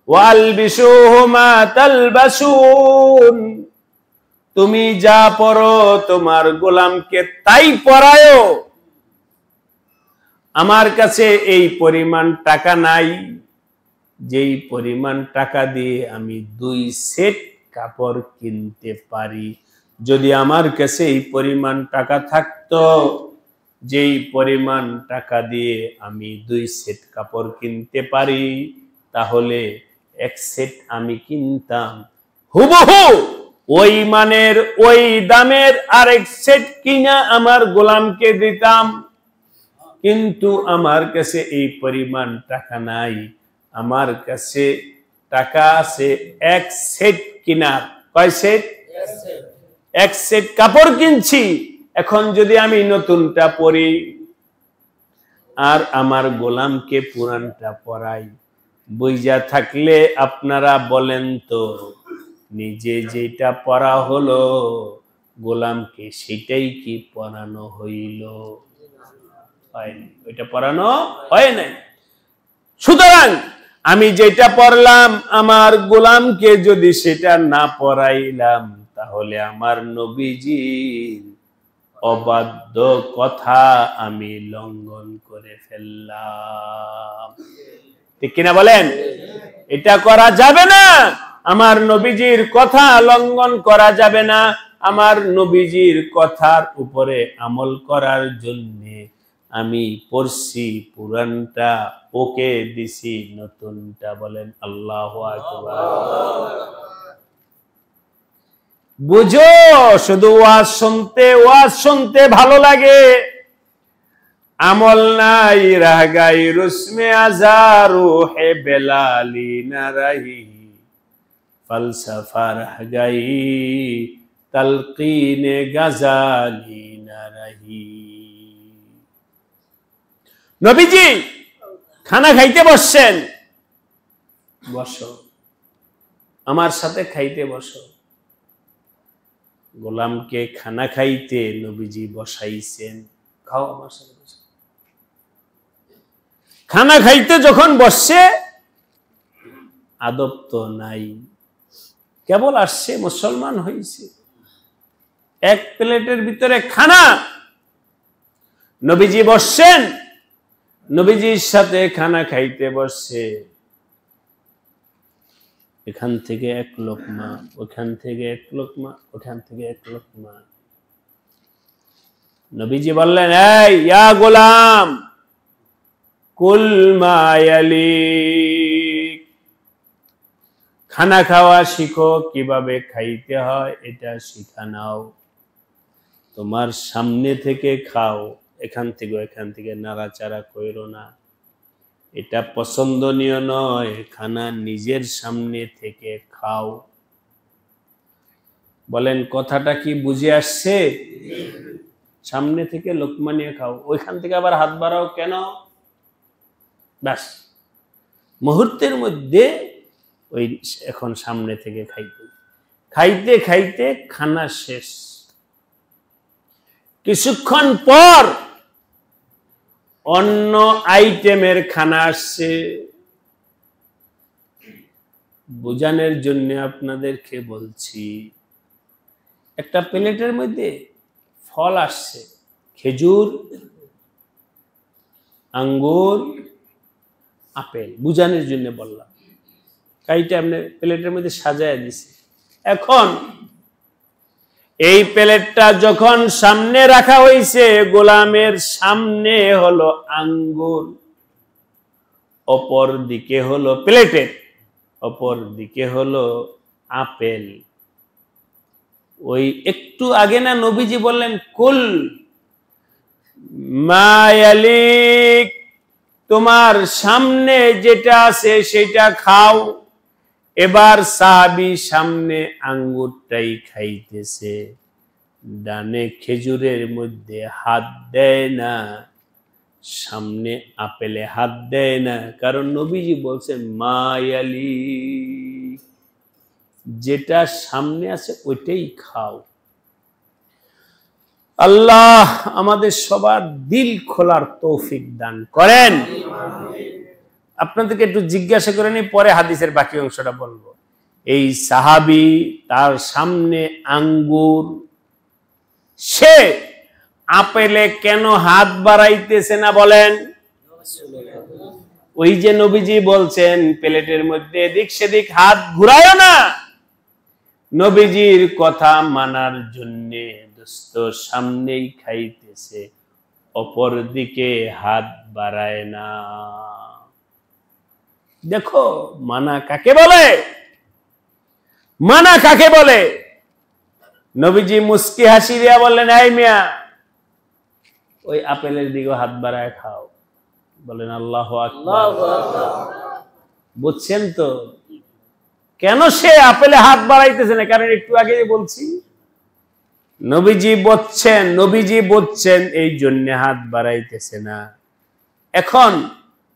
ওয়ালবিসুহু মা তালবাসুন, তুমি যা পরো তোমার গোলামকে তাই পরায়ো। আমার কাছে এই পরিমাণ টাকা নাই যেই পরিমাণ টাকা দিয়ে আমি 2 সেট কাপড় কিনতে পারি। যদি আমার কাছে এই পরিমাণ টাকা থাকতো, যেই পরিমাণ টাকা দিয়ে আমি 2 সেট কাপড় কিনতে পারি, তাহলে 1 সেট আমি কিনতাম, হুবহু ওই মানের ওই দামের আরেক সেট কিনা আমার গোলামকে দিতাম। কিন্তু আমার কাছে এই পরিমাণ টাকা নাই, আমার কাছে টাকা আছে 1 সেট কিনার। কয় সেট? 1 সেট কাপড় কিনছি। এখন যদি আমি নতুনটা পরি আর আমার গোলামকে পুরানটা পরাই, বুঝা থাকলে আপনারা বলেন তো, নিজে যেটা পরা হলো গোলামকে সেটাই কি পরানো হইল? হয়নি, ওইটা পরানো হয় নাই। সুতরাং আমি যেটা পরলাম আমার গোলামকে যদি সেটা না পরাইলাম, তাহলে আমার নবীজির অবাধ্য কথা আমি লঙ্ঘন করে ফেললাম। ঠিক কিনা বলেন? এটা করা যাবে না। আমার নবীজির কথা লঙ্ঘন করা যাবে না। আমার নবীজির কথার উপরে আমল করার জন্য আমি পড়ছি পুরানটা, ওকে দিছি নতুনটা। বলেন আল্লাহু আকবার। বুঝো, শুধু ওয়াজ শুনতে ভালো লাগে, আমল নাই। রাগাই রুসমে আজারু হে বেলালি না রহি, ফলসফা রাগাই তালকিনে গাজালি না রহি। নবীজি খানা খাইতে বসছেন, বসো আমার সাথে খাইতে বসো। গোলামকে খানা খাইতে নবীজি বসাইছেন, খাও আমার সাথে বসো। খানা খাইতে যখন বসছে, আদব তো নাই, কেবল আসছে, মুসলমান হয়েছে, 1 প্লেটের ভিতরে খানা। নবীজি বসছেন, নবীজির সাথে খানা খাইতে বসছে। এখান থেকে 1 লোকমা, ওখান থেকে 1 লোকমা, ওখান থেকে 1 লোকমা। নবীজি বললেন, এই ইয়া গোলাম, কুল মা ইয়ালিক, খানা খাওয়া শিখো, কিভাবে খাইতে হয় এটা শিখা নাও। তোমার সামনে থেকে খাও, এখান থেকে নাড়াচাড়া কইরো না, এটা পছন্দনীয় নয়। খানা নিজের সামনে থেকে খাও। বলেন কথাটা কি বুঝে আসছে? সামনে থেকে লোকমা নিয়ে খাও, ওইখান থেকে আবার হাত বাড়াও কেন? ব্যাস, মুহূর্তের মধ্যে ওই এখন সামনে থেকে খাইতে খাইতে খানা শেষ। কিছুক্ষণ পর অন্য আইটেমের খানা আসছে। বোঝানোর জন্য আপনাদেরকে বলছি, একটা প্লেটের মধ্যে ফল আসছে, খেজুর, আঙ্গুর, আপেল, বোঝানোর জন্য বললাম। কাইটা আপনি প্লেটের মধ্যে সাজায় দিছে। এখন এই প্লেটটা যখন সামনে রাখা হয়েছে, গোলামের সামনে হলো আঙ্গুর, অপর দিকে হলো প্লেটের অপর দিকে হলো আপেল। ওই একটু আগে না নবীজি বললেন, কুল মা ইয়ালিক, তোমার সামনে যেটা আছে সেটা খাও। এবার সাহাবী সামনে আঙ্গুরটাই খাইতেছে, ডানে খেজুরের মধ্যে হাত দেয় না, সামনে আপেলে হাত দেয় না, কারণ নবীজি বলছেন মা ইয়ালিক, যেটা সামনে আছে ওইটাই খাও। আল্লাহ আমাদের সবার দিল খোলার তৌফিক দান করেন। আপনাদেরকে একটু জিজ্ঞাসা করে নি, পরে হাদিসের বাকি অংশটা বলবো। এই সাহাবী, তার সামনে আঙ্গুর, সে আপেলে কেন হাত বাড়াইতেছে না বলেন? ওই যে নবীজি বলছেন প্লেটের মধ্যে এদিক সেদিক হাত ঘুরায়ও না, নবীজির কথা মানার জন্য দোস্ত সামনেই খাইতেছে, অপর দিকে হাত বাড়ায় না। দেখো মানা কাকে বলে, মানা কাকে বলে। নবীজি মুস্কি হাসি দিয়া বললেন, এই মিয়া, ওই আপেলের দিকে হাত বাড়ায় খাও। বলেন আল্লাহু আকবার। বুঝছেন তো কেন সে আপেলে হাত বাড়াইতেছে না? কারণ একটু আগে বলছি, নবীজি বলছেন এই জন্য হাত বাড়াইতেছে না। এখন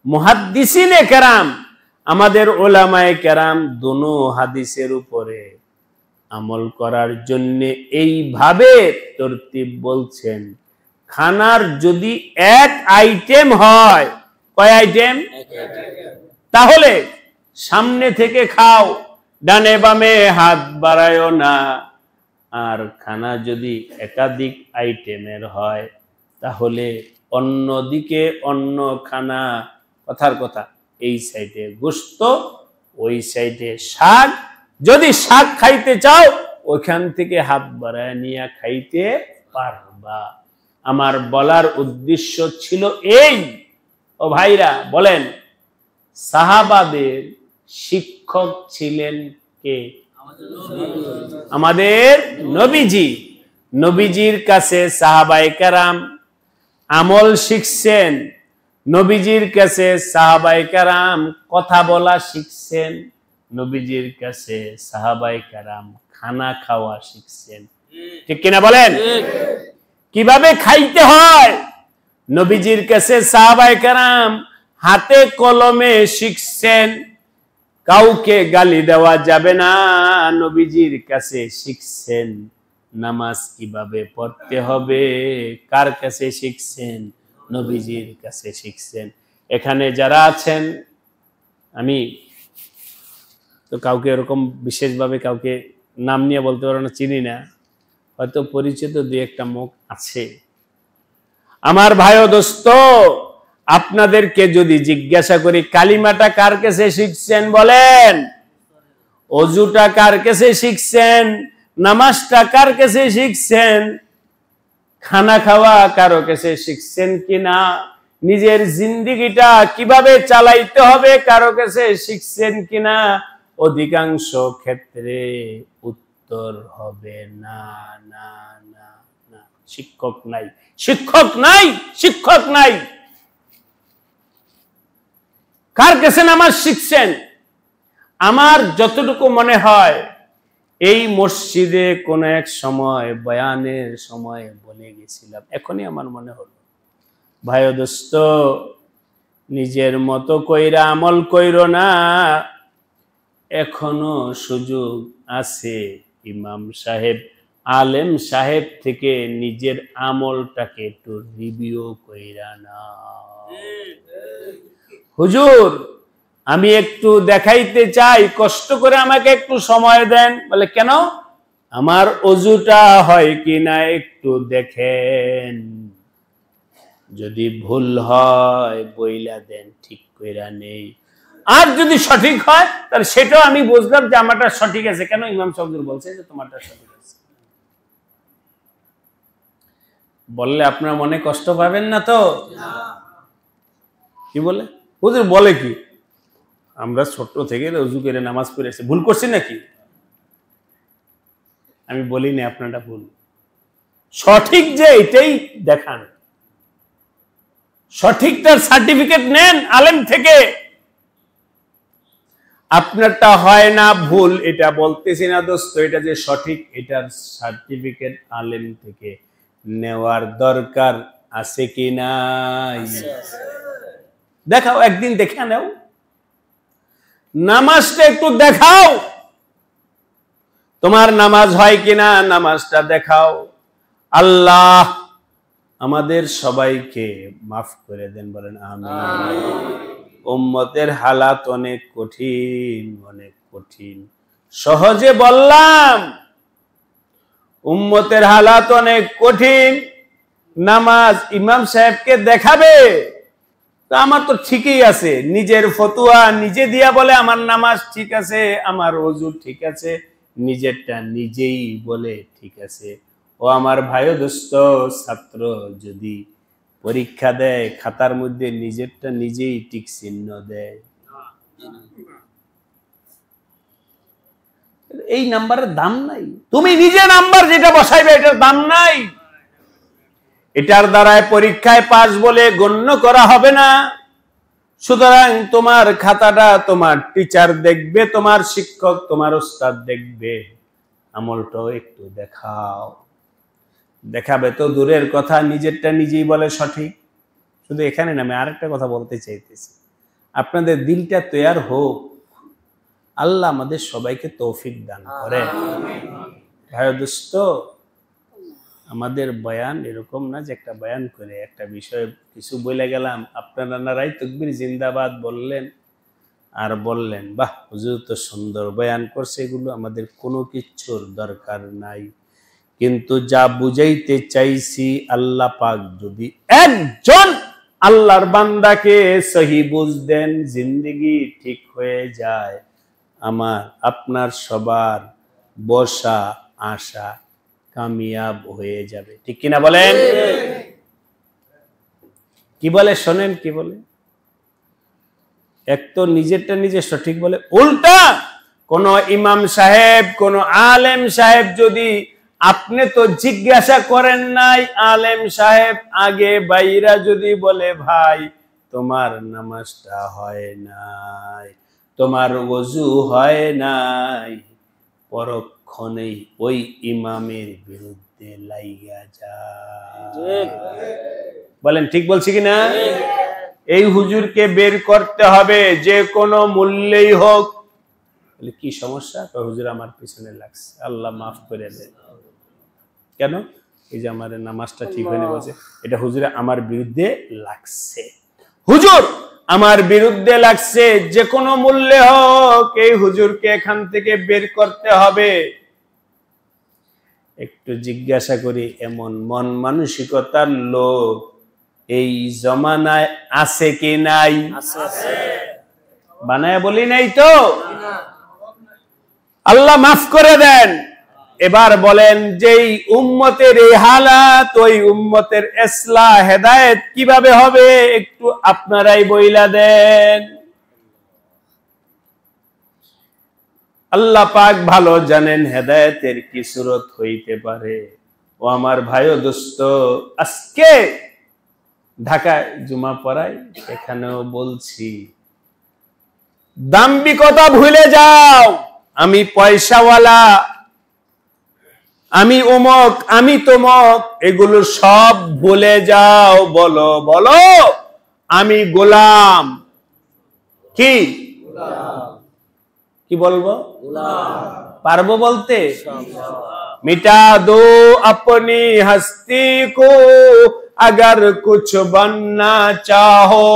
মুহাদ্দিসিনে কেরাম, আমাদের ওলামায়ে কেরাম দোনো হাদিসের উপরে আমল করার জন্য এইভাবে তরতিব বলছেন। খানার যদি এক আইটেম হয়, কয় আইটেম? তাহলে সামনে থেকে খাও, ডানে বামে হাত বাড়ায়ও না। আর খানা যদি একাধিক আইটেমের হয়, তাহলে অন্যদিকে অন্য খানা, কথার কথা, এই সাইডে গোশত, ওই সাইডে শাক। যদি শাক খাইতে চাও, ওইখান থেকে হাত বাড়ায় নিয়ে খাইতে পারবা। আমার বলার উদ্দেশ্য ছিল এই, ও ভাইরা বলেন, সাহাবাদের শিক্ষক ছিলেন কে? আমাদের নবীজি। নবীজির কাছে সাহাবায়ে কেরাম আমল শিখছেন, নবীজির কাছে সাহাবায়ে কেরাম কথা বলা শিখছেন, নবীজির কাছে সাহাবায়ে কেরাম খানা খাওয়া শিখছেন। ঠিক কিনা বলেন? কিভাবে খাইতে হয় নবীজির কাছে সাহাবায়ে কেরাম হাতে কলমে শিখছেন। কাউকে গালি দেওয়া যাবে না, নবীজির কাছে শিখছেন। নামাজ কিভাবে পড়তে হবে কার কাছে শিখছেন? নবীজির কাছে শিখছেন। এখানে যারা আছেন, আমি তো কাউকে এরকম বিশেষভাবে কাউকে নাম নিয়ে বলতে পারবো না, চিনি না, হয়তো পরিচিত দুই একটা মুখ আছে। আমার ভাই ও দোস্ত, আপনাদেরকে যদি জিজ্ঞাসা করি কালিমাটা কার কাছে শিখছেন বলেন? ওযুটা কার কাছে শিখছেন? নামাজটা কার কাছে শিখছেন? খানা খাওয়া কারো কাছে শিখছেন কিনা? নিজের জিন্দেগিটা কিভাবে চালাইতে হবে কারো কাছে শিখছেন কিনা? অধিকাংশ ক্ষেত্রে উত্তর হবে না, না, না, না। শিক্ষক নাই, শিক্ষক নাই, শিক্ষক নাই। কার কাছে নামাজ শিখছেন? আমার যতটুকু মনে হয়, এই মসজিদে কোন এক সময় বয়ানের সময় বলে গেছিলাম, এখনই আমার মনে হলো, ভাই ও দোস্ত, নিজের মতো কইরা আমল কইরো না, এখনো সুযোগ আছে। ইমাম সাহেব, আলেম সাহেব থেকে নিজের আমলটাকে একটু রিভিউ কইরা না। হুজুর আমি একটু দেখাইতে চাই, কষ্ট করে আমাকে একটু সময় দেন। বলে কেন? আমার অজুটা হয় কিনা একটু দেখেন, যদি ভুল হয় বইলা দেন, ঠিক কইরা নেই। আর যদি সঠিক হয় তাহলে সেটাও আমি বুঝলাম যে আমারটা সঠিক আছে। কেন? ইমাম সাহেব বলছে যে তোমারটা সঠিক আছে। বললে আপনার মনে কষ্ট পাবেন না তো? কি বলে হুজুর? বলে কি আমরা ছোট থেকে ওযু করে নামাজ পড়েছি, ভুল করছি নাকি? আমি বলিনি আপনারটা ভুল, সঠিক যে এটাই দেখান, সঠিকটার সার্টিফিকেট নেন আলেম থেকে। আপনারটা হয় না ভুল এটা বলতেছি না দোস্ত, এটা যে সঠিক এটার সার্টিফিকেট আলেম থেকে নেওয়ার দরকার আছে কি নাই? দেখাও, একদিন দেখে নাও, নামাজটা একটু দেখাও, তোমার নামাজ হয় কিনা নামাজটা দেখাও। আল্লাহ আমাদের সবাইকে মাফ করে দেন, বলেন আমিন। উম্মতের হালাত অনেক কঠিন, অনেক কঠিন। সহজে বললাম উম্মতের হালাত অনেক কঠিন। নামাজ ইমাম সাহেবকে দেখাবে, তো আমার তো ঠিকই আছে, নিজের ফতুয়া নিজে দিয়া বলে আমার নামাজ ঠিক আছে, আমার ওযু ঠিক আছে, নিজেরটা নিজেই বলে ঠিক আছে। ও আমার ভাই ও দোস্ত, ছাত্র যদি পরীক্ষা দেয় খাতার মধ্যে নিজেরটা নিজেই টিক চিহ্ন দেয়, এই নাম্বারের দাম নাই। তুমি নিজে নাম্বার যেটা বসাইবে এটার দাম নাই, এটার দ্বারায় পরীক্ষায় পাস বলে গণ্য করা হবে না। সুতরাং তোমার খাতাটা তোমার টিচার দেখবে, তোমার শিক্ষক, তোমার ওস্তাদ দেখবে, আমলটাও একটু দেখাও। দেখাবে তো দূরের কথা, নিজেরটা নিজেই বলে সঠিক। শুধু এখানে না, আমি আরেকটা কথা বলতে চাইতেছি, আপনাদের দিলটা তৈয়ার হোক, আল্লাহ আমাদের সবাইকে তৌফিক দান করে। ভাই দোস্ত, আমাদের বয়ান এরকম না যে একটা বয়ান করে একটা বিষয় কিছু বলে গেলাম, আপনারা নারাই তাকবীর জিন্দাবাদ বললেন আর বললেন বাহ হুজুর তো সুন্দর বয়ান করছে, এগুলো আমাদের কোনো কিছুর দরকার নাই। কিন্তু যা বুঝাইতে চাইছি, আল্লাহ পাক যদি একজন আল্লাহর বান্দাকে সহি বুঝ দেন, জিন্দেগি ঠিক হয়ে যায়, আমার আপনার সবার বসা আশা কামিয়াব হয়ে যাবে। ঠিক কিনা বলেন? কি বলে শোনেন, কি বলে? এক তো নিজেরটা নিজে সঠিক বলে, উল্টা কোন ইমাম সাহেব, কোন আলেম সাহেব যদি আপনি তো জিজ্ঞাসা করেন নাই, আলেম সাহেব আগে বাইরা যদি বলে ভাই তোমার নামাজটা হয় নাই, তোমার ওযু হয় নাই, পরক্ষণেই ওই ইমামের বিরুদ্ধে লাইগা যায়। বলেন ঠিক বলছি কিনা? এই হুজুরকে বের করতে হবে যে কোনো মূল্যেই হোক। বলে কি সমস্যা? হুজুর আমার পিছনে লাগছে, আল্লাহ মাফ করে দেন। কেন? এই যে আমার নামাজটা ঠিক হয়নি বলছে, এটা হুজুরে আমার বিরুদ্ধে লাগছে। হুজুর আমার বিরুদ্ধে লাগছে, যে কোনো মূল্যে হোক এই হুজুরকে এখান থেকে বের করতে হবে। একটু জিজ্ঞাসা করি, এমন মন মানসিকতার লোক এই জমানায় আছে কি নাই? বানায় বলি নাই তো? আল্লাহ মাফ করে দেন। এবার বলেন যেই উম্মতের এই হালাত, ওই উম্মতের ইসলাহ হেদায়েত কিভাবে হবে একটু আপনারাই বইলা দেন। আল্লাহ পাক ভালো জানেন হেদায়েতের কি সুরত হইতে পারে। ও আমার ভাই ও দোস্ত, আজকে ঢাকায় জুমা পড়াই, এখানেও বলছি দাম্ভিকতা ভুলে যাও। আমি পয়সাওয়ালা, আমি অমুক, আমি তমুক, এগুলো সব ভুলে যাও। বলো বলো আমি গোলাম। কি কি বলবো? পারবো বলতে? मिटा दो अपनी हस्ती को, अगर कुछ बनना चाहो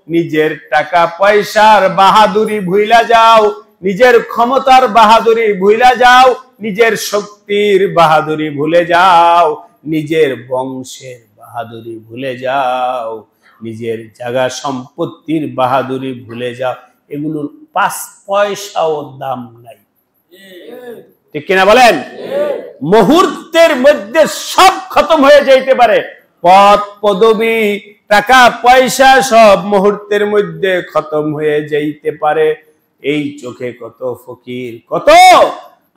নিজের টাকা পয়সার বাহাদুরি ভুইলা যাও, নিজের ক্ষমতার বাহাদুরি ভুইলা যাও, নিজের শক্তির বাহাদুরি ভুলে যাও, নিজের বংশের বাহাদুরি ভুলে যাও, নিজের জায়গা সম্পত্তির বাহাদুরি ভুলে যাও। এগুলোর 5 পয়সাও দাম নাই, ঠিক কিনা বলেন? মুহূর্তের মধ্যে সব খতম হয়ে যাইতে পারে। পদ পদবী টাকা পয়সা সব মুহূর্তের মধ্যে খতম হয়ে যাইতে পারে। এই চোখে কত ফকির, কত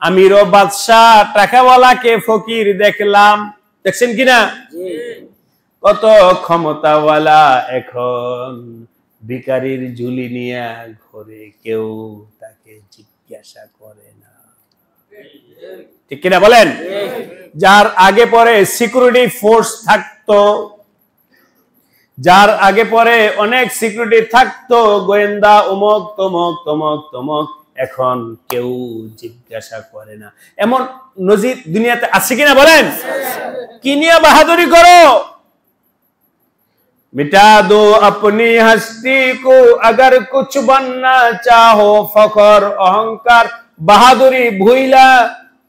আমির ও বাদশাহ টাকাওয়ালাকে ফকির দেখলাম, দেখছেন কিনা? কত ক্ষমতাওয়ালা এখন ভিখারির ঝুলি নিয়ে ঘরে, কেউ তাকে জিজ্ঞাসা করে না, ঠিক কিনা বলেন? যার আগে পরে সিকিউরিটি ফোর্স থাকতো, যার আগে পরে অনেক সিকিউরিটি থাকতো, গোয়েন্দা অমুক তমক তমক তমক, এখন কেউ জিজ্ঞাসা করে না। এমন নজির দুনিয়াতে আছে কিনা বলেন? কি নিয়ে বাহাদুরি করো? मिटा दो अपनी हस्ती को अगर कुछ बनना चाहो, फखर अहंकार बहादुरी भूला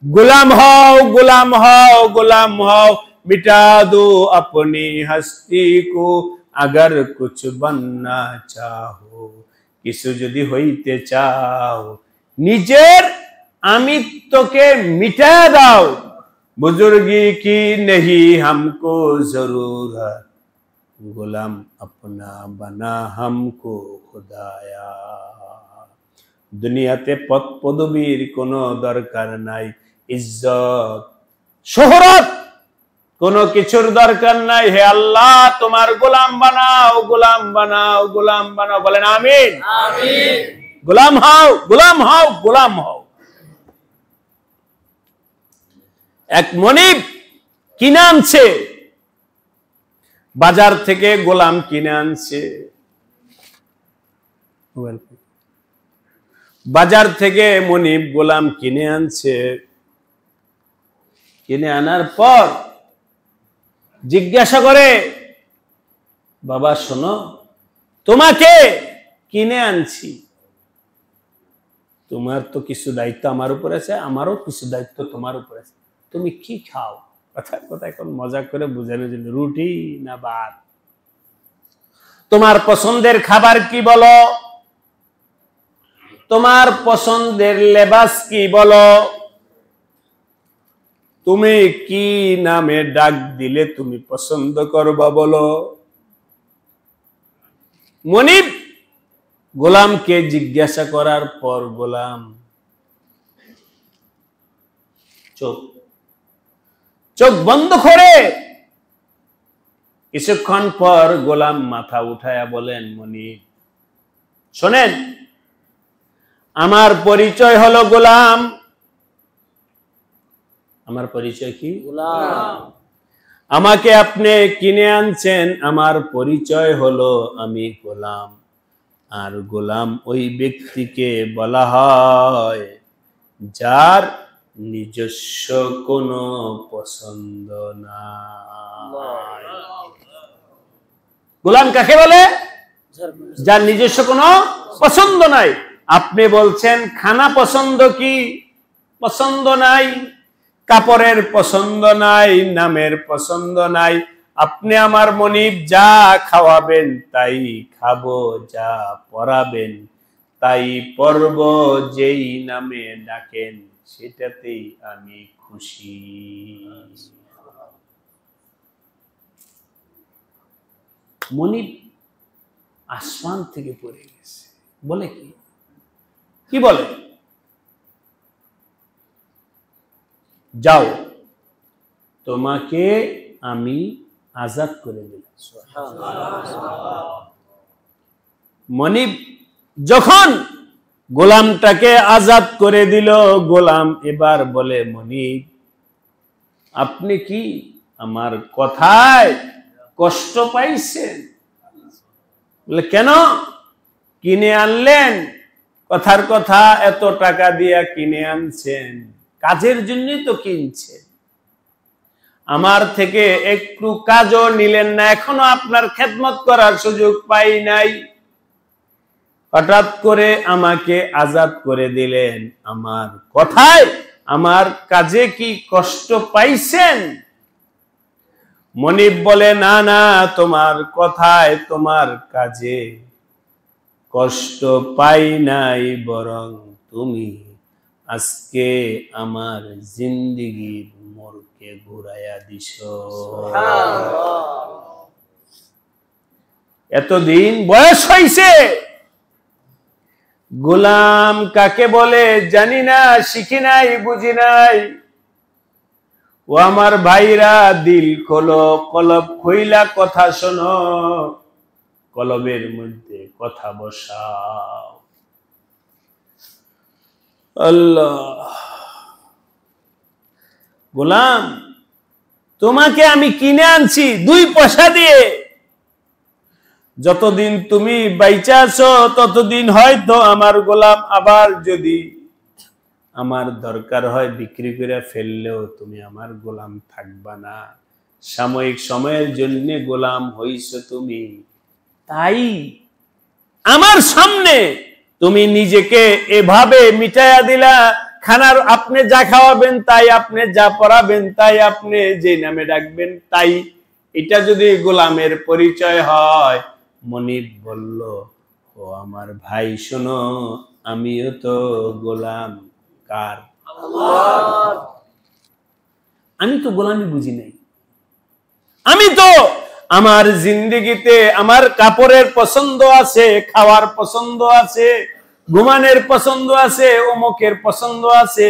गुलाम हो, गुलाम हो, गुलाम हो। मिटा दो अपनी हस्ती को अगर कुछ बनना चाहो, किसु यदि होइते चाओ निजेर आमित्वके मिटा दाओ, बुजुर्गी की नहीं हमको जरूरत, गुलाम अपना बना हमको खुदाया। दुनियाते पद पदवीर कोनो दरकार नाई, इज्जत शोहरत कोनो किछुर दरकार नाई। हे अल्लाह तुम्हार गुलाम बनाओ, गुलाम बनाओ, गुलाम बनाओ। बोलेन आमीन, आमीन। गुलाम हओ, गुलाम हओ, गुलाम हओ। एक মনিব কিনে আনছে, বাজার থেকে গোলাম কিনে আনছে, বাজার থেকে মনিব গোলাম কিনে আনছে। কিনে আনার পর জিজ্ঞাসা করে, বাবা শোনো, তোমাকে কিনে আনছি, তোমার তো কিছু দায়িত্ব আমার উপর আছে, আমারও কিছু দায়িত্ব তোমার উপর আছে, তুমি কি খাও? কথার কথা এখন মজা করে বুঝানোর জন্য, রুটি না ভাত? তোমার পছন্দের খাবার কি বলো, তোমার পছন্দের লেবাস কি বলো, তুমি কি নামে ডাক দিলে তুমি পছন্দ করবা বলো। মনিব গোলামকে জিজ্ঞাসা করার পর গোলাম চোখ বন্ধ করে কিছুক্ষণ পর গোলাম মাথা উঠায়া বলেন, মনিব শোনেন, আমার পরিচয় হলো গোলাম। আমার পরিচয় কি? গোলাম। আমাকে আপনি কিনে আনছেন, আমার পরিচয় হলো আমি গোলাম। আর গোলাম ওই ব্যক্তিকে বলা হয় যার নিজস্ব কোনো পছন্দ নাই। গোলাম কাকে বলে? যার নিজস্ব কোনো পছন্দ নাই। আপনি বলছেন খানা পছন্দ কি? পছন্দ নাই। কাপড়ের পছন্দ নাই, নামের পছন্দ নাই। আপনি আমার মনিব, যা খাওয়াবেন তাই খাবো, যা পরাবেন তাই পরব, যেই নামে ডাকেন সেটাতেই আমি খুশি। মনিব আসমান থেকে পড়ে গেছে। বলে কি বলে? যাও, তোমাকে আমি আজাদ করে দিলাম। মনিব যখন গোলামটাকে আজাদ করে দিল, গোলাম এবার বলে, মনিব আপনি কি আমার কথায় কষ্ট পাইছেন? বলে কেন? কিনে আনলেন, কথার কথা এত টাকা দিয়া কিনে আনছেন, কাজের জন্যই তো কিনছেন, আমার থেকে একটু কাজও নিলেন না, এখনো আপনার খেদমত করার সুযোগ পাই নাই। হঠাৎ করে আমাকে আজাদ করে দিলেন। আমার কথায়, আমার কাজে কি কষ্ট পাইছেন? মনিব বলে, না না, তোমার কথায় তোমার কাজে কষ্ট পাই নাই, বরং তুমি আজকে আমার জিন্দেগির মোড়কে ঘুরাইয়া দিছ। এতদিন বয়স হইছে, গোলাম কাকে বলে জানি না, শিখি নাই, বুঝি নাই। ও আমার ভাইরা, দিল খোলো, কলব খুইলা কথা শোনো, কলবের মধ্যে কথা বসাও। আল্লাহ, গোলাম তোমাকে আমি কিনে আনছি 2 পয়সা দিয়ে। যতদিন তুমি বাইচা আছো ততদিন হয়তো আমার গোলাম, আবার যদি আমার দরকার হয় বিক্রি করে ফেললেও তুমি আমার গোলাম থাকবা না। সাময়িক সময়ের জন্য গোলাম হইছো তুমি, তাই আমার সামনে তুমি নিজেকে এভাবে মিটাইয়া দিলা। খানার আপনি যা খাওয়াবেন তাই, আপনি যা পড়াবেন তাই, আপনি যে নামে ডাকবেন তাই। এটা যদি গোলামের পরিচয় হয়। মনিব বলল, ও আমার ভাই শোনো, আমিও তো গোলাম। কার? আল্লাহর। আমি তো গোলামি বুঝি নাই। আমি তো আমার জিন্দেগিতে আমার কাপড়ের পছন্দ আছে, খাওয়ার পছন্দ আছে, ঘুমানোর পছন্দ আছে, অমুকের পছন্দ আছে।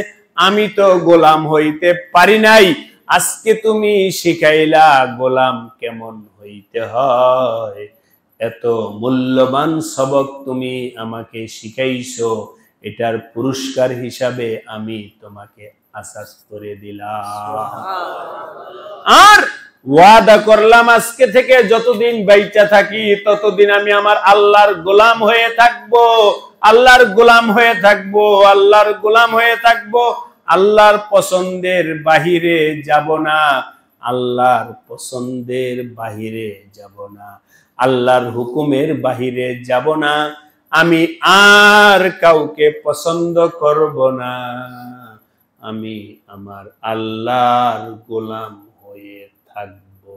আমি তো গোলাম হইতে পারি নাই। আজকে তুমি শিখাইলা গোলাম কেমন হইতে হয়। এত মূল্যবান সবক তুমি আমাকে শিখাইছো, এটার পুরস্কার হিসাবে আমি তোমাকে আসাস করে দিলাম। আর ওয়াদা করলাম আজকে থেকে যতদিন বাইচা থাকি ততদিন আমি আমার আল্লাহর গোলাম হয়ে থাকবো, আল্লাহর গোলাম হয়ে থাকবো, আল্লাহর গোলাম হয়ে থাকবো। আল্লাহর পছন্দের বাহিরে যাব না, আল্লাহর পছন্দের বাহিরে যাব না, আল্লাহর হুকুমের বাহিরে যাব না। আমি আর কাউকে পছন্দ করব না, আমি আমার আল্লাহর গোলাম হয়ে থাকবো।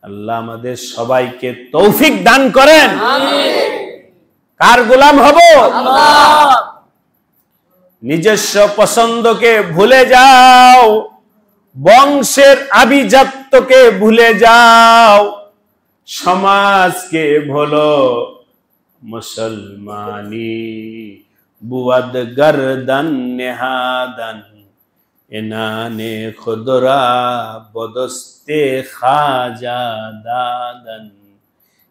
আল্লাহ আমাদের সবাইকে তৌফিক দান করেন। কার গোলাম হব? আল্লাহ। নিজস্ব পছন্দকে ভুলে যাও, বংশের আভিজাত্যকে ভুলে যাও, সমাজকে ভুলো। মুসলমানি বুয়াদ গর্দন নেহাদন, এনানে খুদরা বদস্তে খাজা দাদন।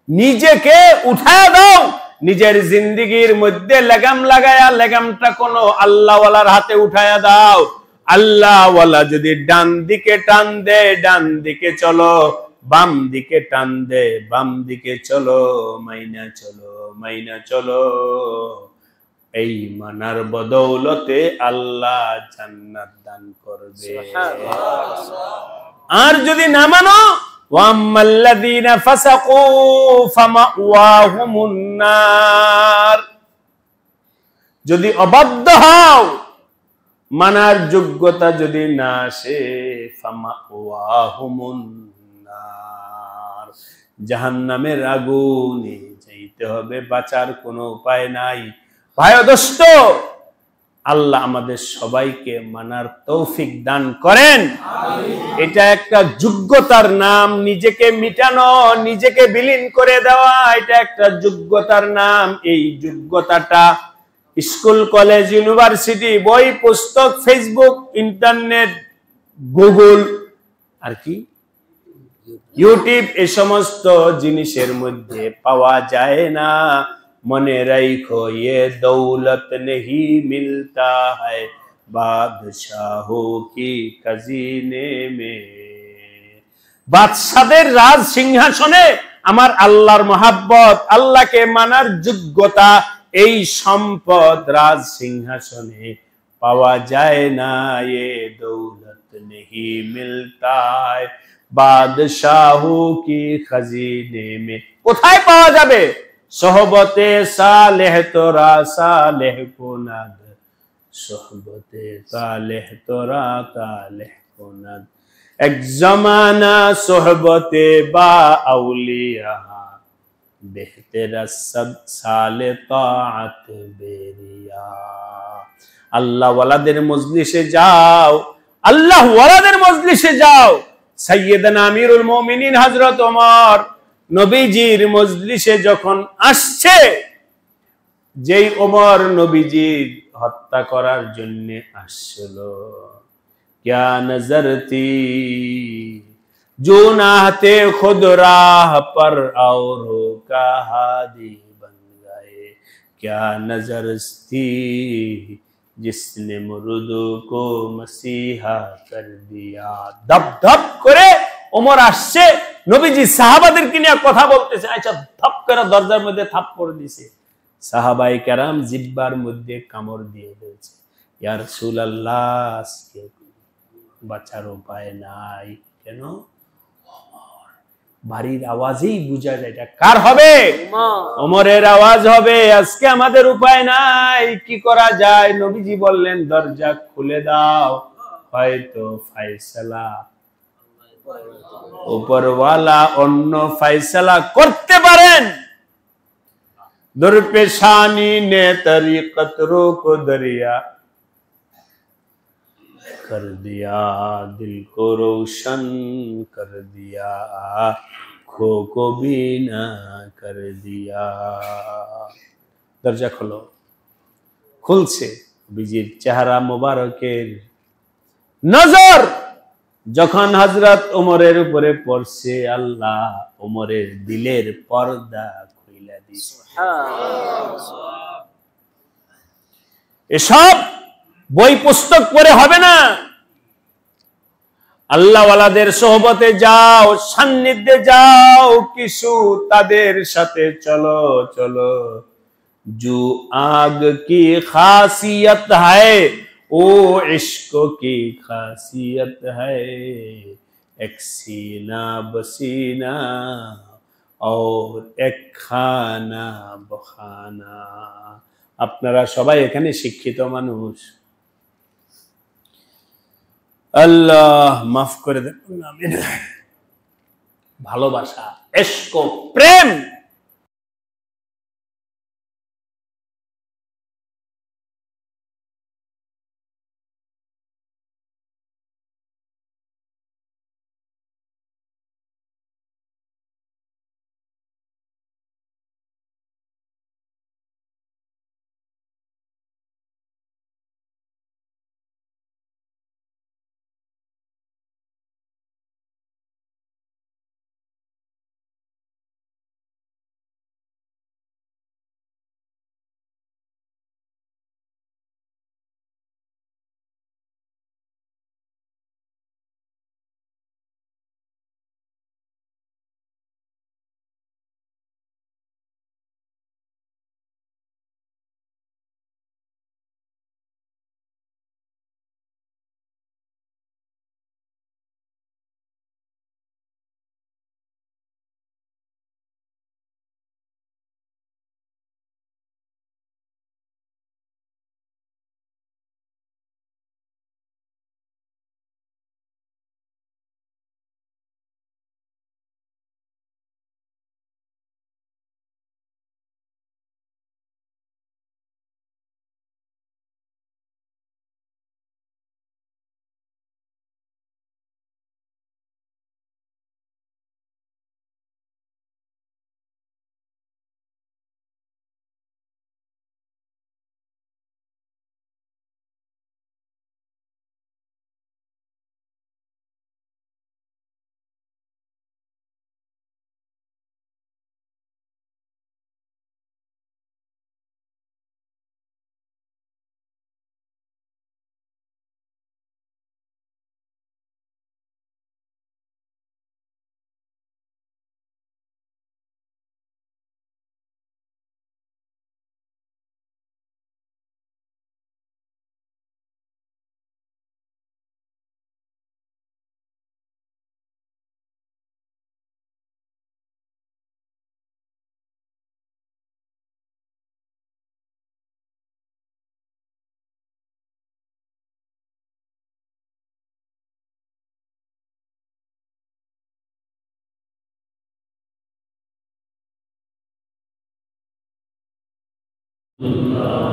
নিজেকে উঠায় দাও, নিজের জিন্দেগির মধ্যে লাগাম লাগায়া, লাগামটা কোন আল্লাহওয়ালার হাতে উঠায়া দাও। আল্লাহওয়ালা যদি ডান দিকে টান দে, ডান দিকে চলো, বাম দিকে টান দে, বাম দিকে চলো, মাইনা চলো, মাইনা চলো। এই মানার বদৌলতে আল্লাহ জান্নাত দান করবে। আর যদি না মানো, ওয়াম্মাল্লাযীনা ফাসাকু ফামাওয়াহুমুন নার। যদি অবাধ্য হও, মানার যোগ্যতা যদি না আসে, ফামাওয়াহুমুন নার, জাহান্নামের আগুনে যাইতে হবে, বাঁচার কোনো উপায় নাই। ভাই দোস্ত, আল্লাহ আমাদের সবাইকে মানার তৌফিক দান করেন। এটা একটা যোগ্যতার নাম, নিজেকে মিটানো, নিজেকে বিলীন করে দেওয়া, এটা একটা যোগ্যতার নাম। এই যোগ্যতাটা স্কুল, কলেজ, ইউনিভার্সিটি, বই পুস্তক, ফেসবুক, ইন্টারনেট, গুগল আর কি ইউটিউব, এই সমস্ত জিনিসের মধ্যে পাওয়া যায় না। মনে রাখো, ये दौलत नहीं मिलता है बादशाहों की खजीने में। বাদশাদের রাজ সিংহাসনে আমার আল্লাহর মহাব্বত, আল্লাহকে মানার যোগ্যতা, এই সম্পদ রাজ সিংহাসনে পাওয়া যায় না। ये दौलत नहीं मिलता है बादशाहों की खजीने में। কোথায় পাওয়া যাবে? সোহবতে সালেহ তোরা সালেহ কুনাদ, সোহবতে সালেহ তোরা সালেহ কুনাদ, এক জমানা সোহবতে বা আউলিয়া, বেহতেরা সব সালে তাআত বেরিয়া। আল্লাহ ওয়ালাদের মজলিসে যাও, আল্লাহ ওয়ালাদের মজলিসে যাও। সাইয়েদনা আমিরুল মুমিনিন হযরত ওমর নবীজির মজলিসে যখন আসছে, যেই ওমর নবীজির হত্যা করার জন্য আসছিল, क्या नजर थी जो नाते खुद राह पर औरों का हादी बन गए, क्या नजर थी जिसने मुर्दों को मसीहा कर दिया। धप धप করে ওমর আসছে, নবীজি সাহাবাদেরকে নিয়ে কথা বলতেছে, আচ্ছা ধপ করে দরজার মধ্যে থাপ্পড় দিছে। সাহাবায়ে কেরাম জিহ্বার মধ্যে কামড় দিয়ে দিয়েছে, ইয়া রাসূলুল্লাহ বাঁচার উপায় নাই। কেন? বাড়ির আওয়াজেই বোঝা যায় এটা কার হবে? ওমরের আওয়াজ হবে। আজকে আমাদের উপায় নাই, কি করা যায়? নবীজি বললেন দরজা খুলে দাও, হয়তো ফয়সালা উপরওয়ালা অন্য ফয়সালা করতে পারেন। দরপেশানি নে তরিকত রোকো দরিয়া कर दिया, दिल को रोशन कर दिया, खो को बीना कर दिया। দরজা খোলো। খুলছে। নবীজির চেহারা মোবারকের নজর যখন হযরত ওমরের উপরে পড়ছে, আল্লাহ ওমরের দিলের পর্দা খুলে দিয়েছে। এসব বই পুস্তক পড়ে হবে না। আল্লাহ ওয়ালাদের সোহবতে যাও, সান্নিধ্যে যাও, কিছু তাদের সাথে চলো চলো। जो आग की खासियत है वो इश्क की खासियत है, एक सीना बसीना और एक खाना बखाना। আপনারা সবাই এখানে শিক্ষিত মানুষ, আল্লাহ মাফ করে দেন। আমিন। ভালোবাসা, ইশক, প্রেম Allah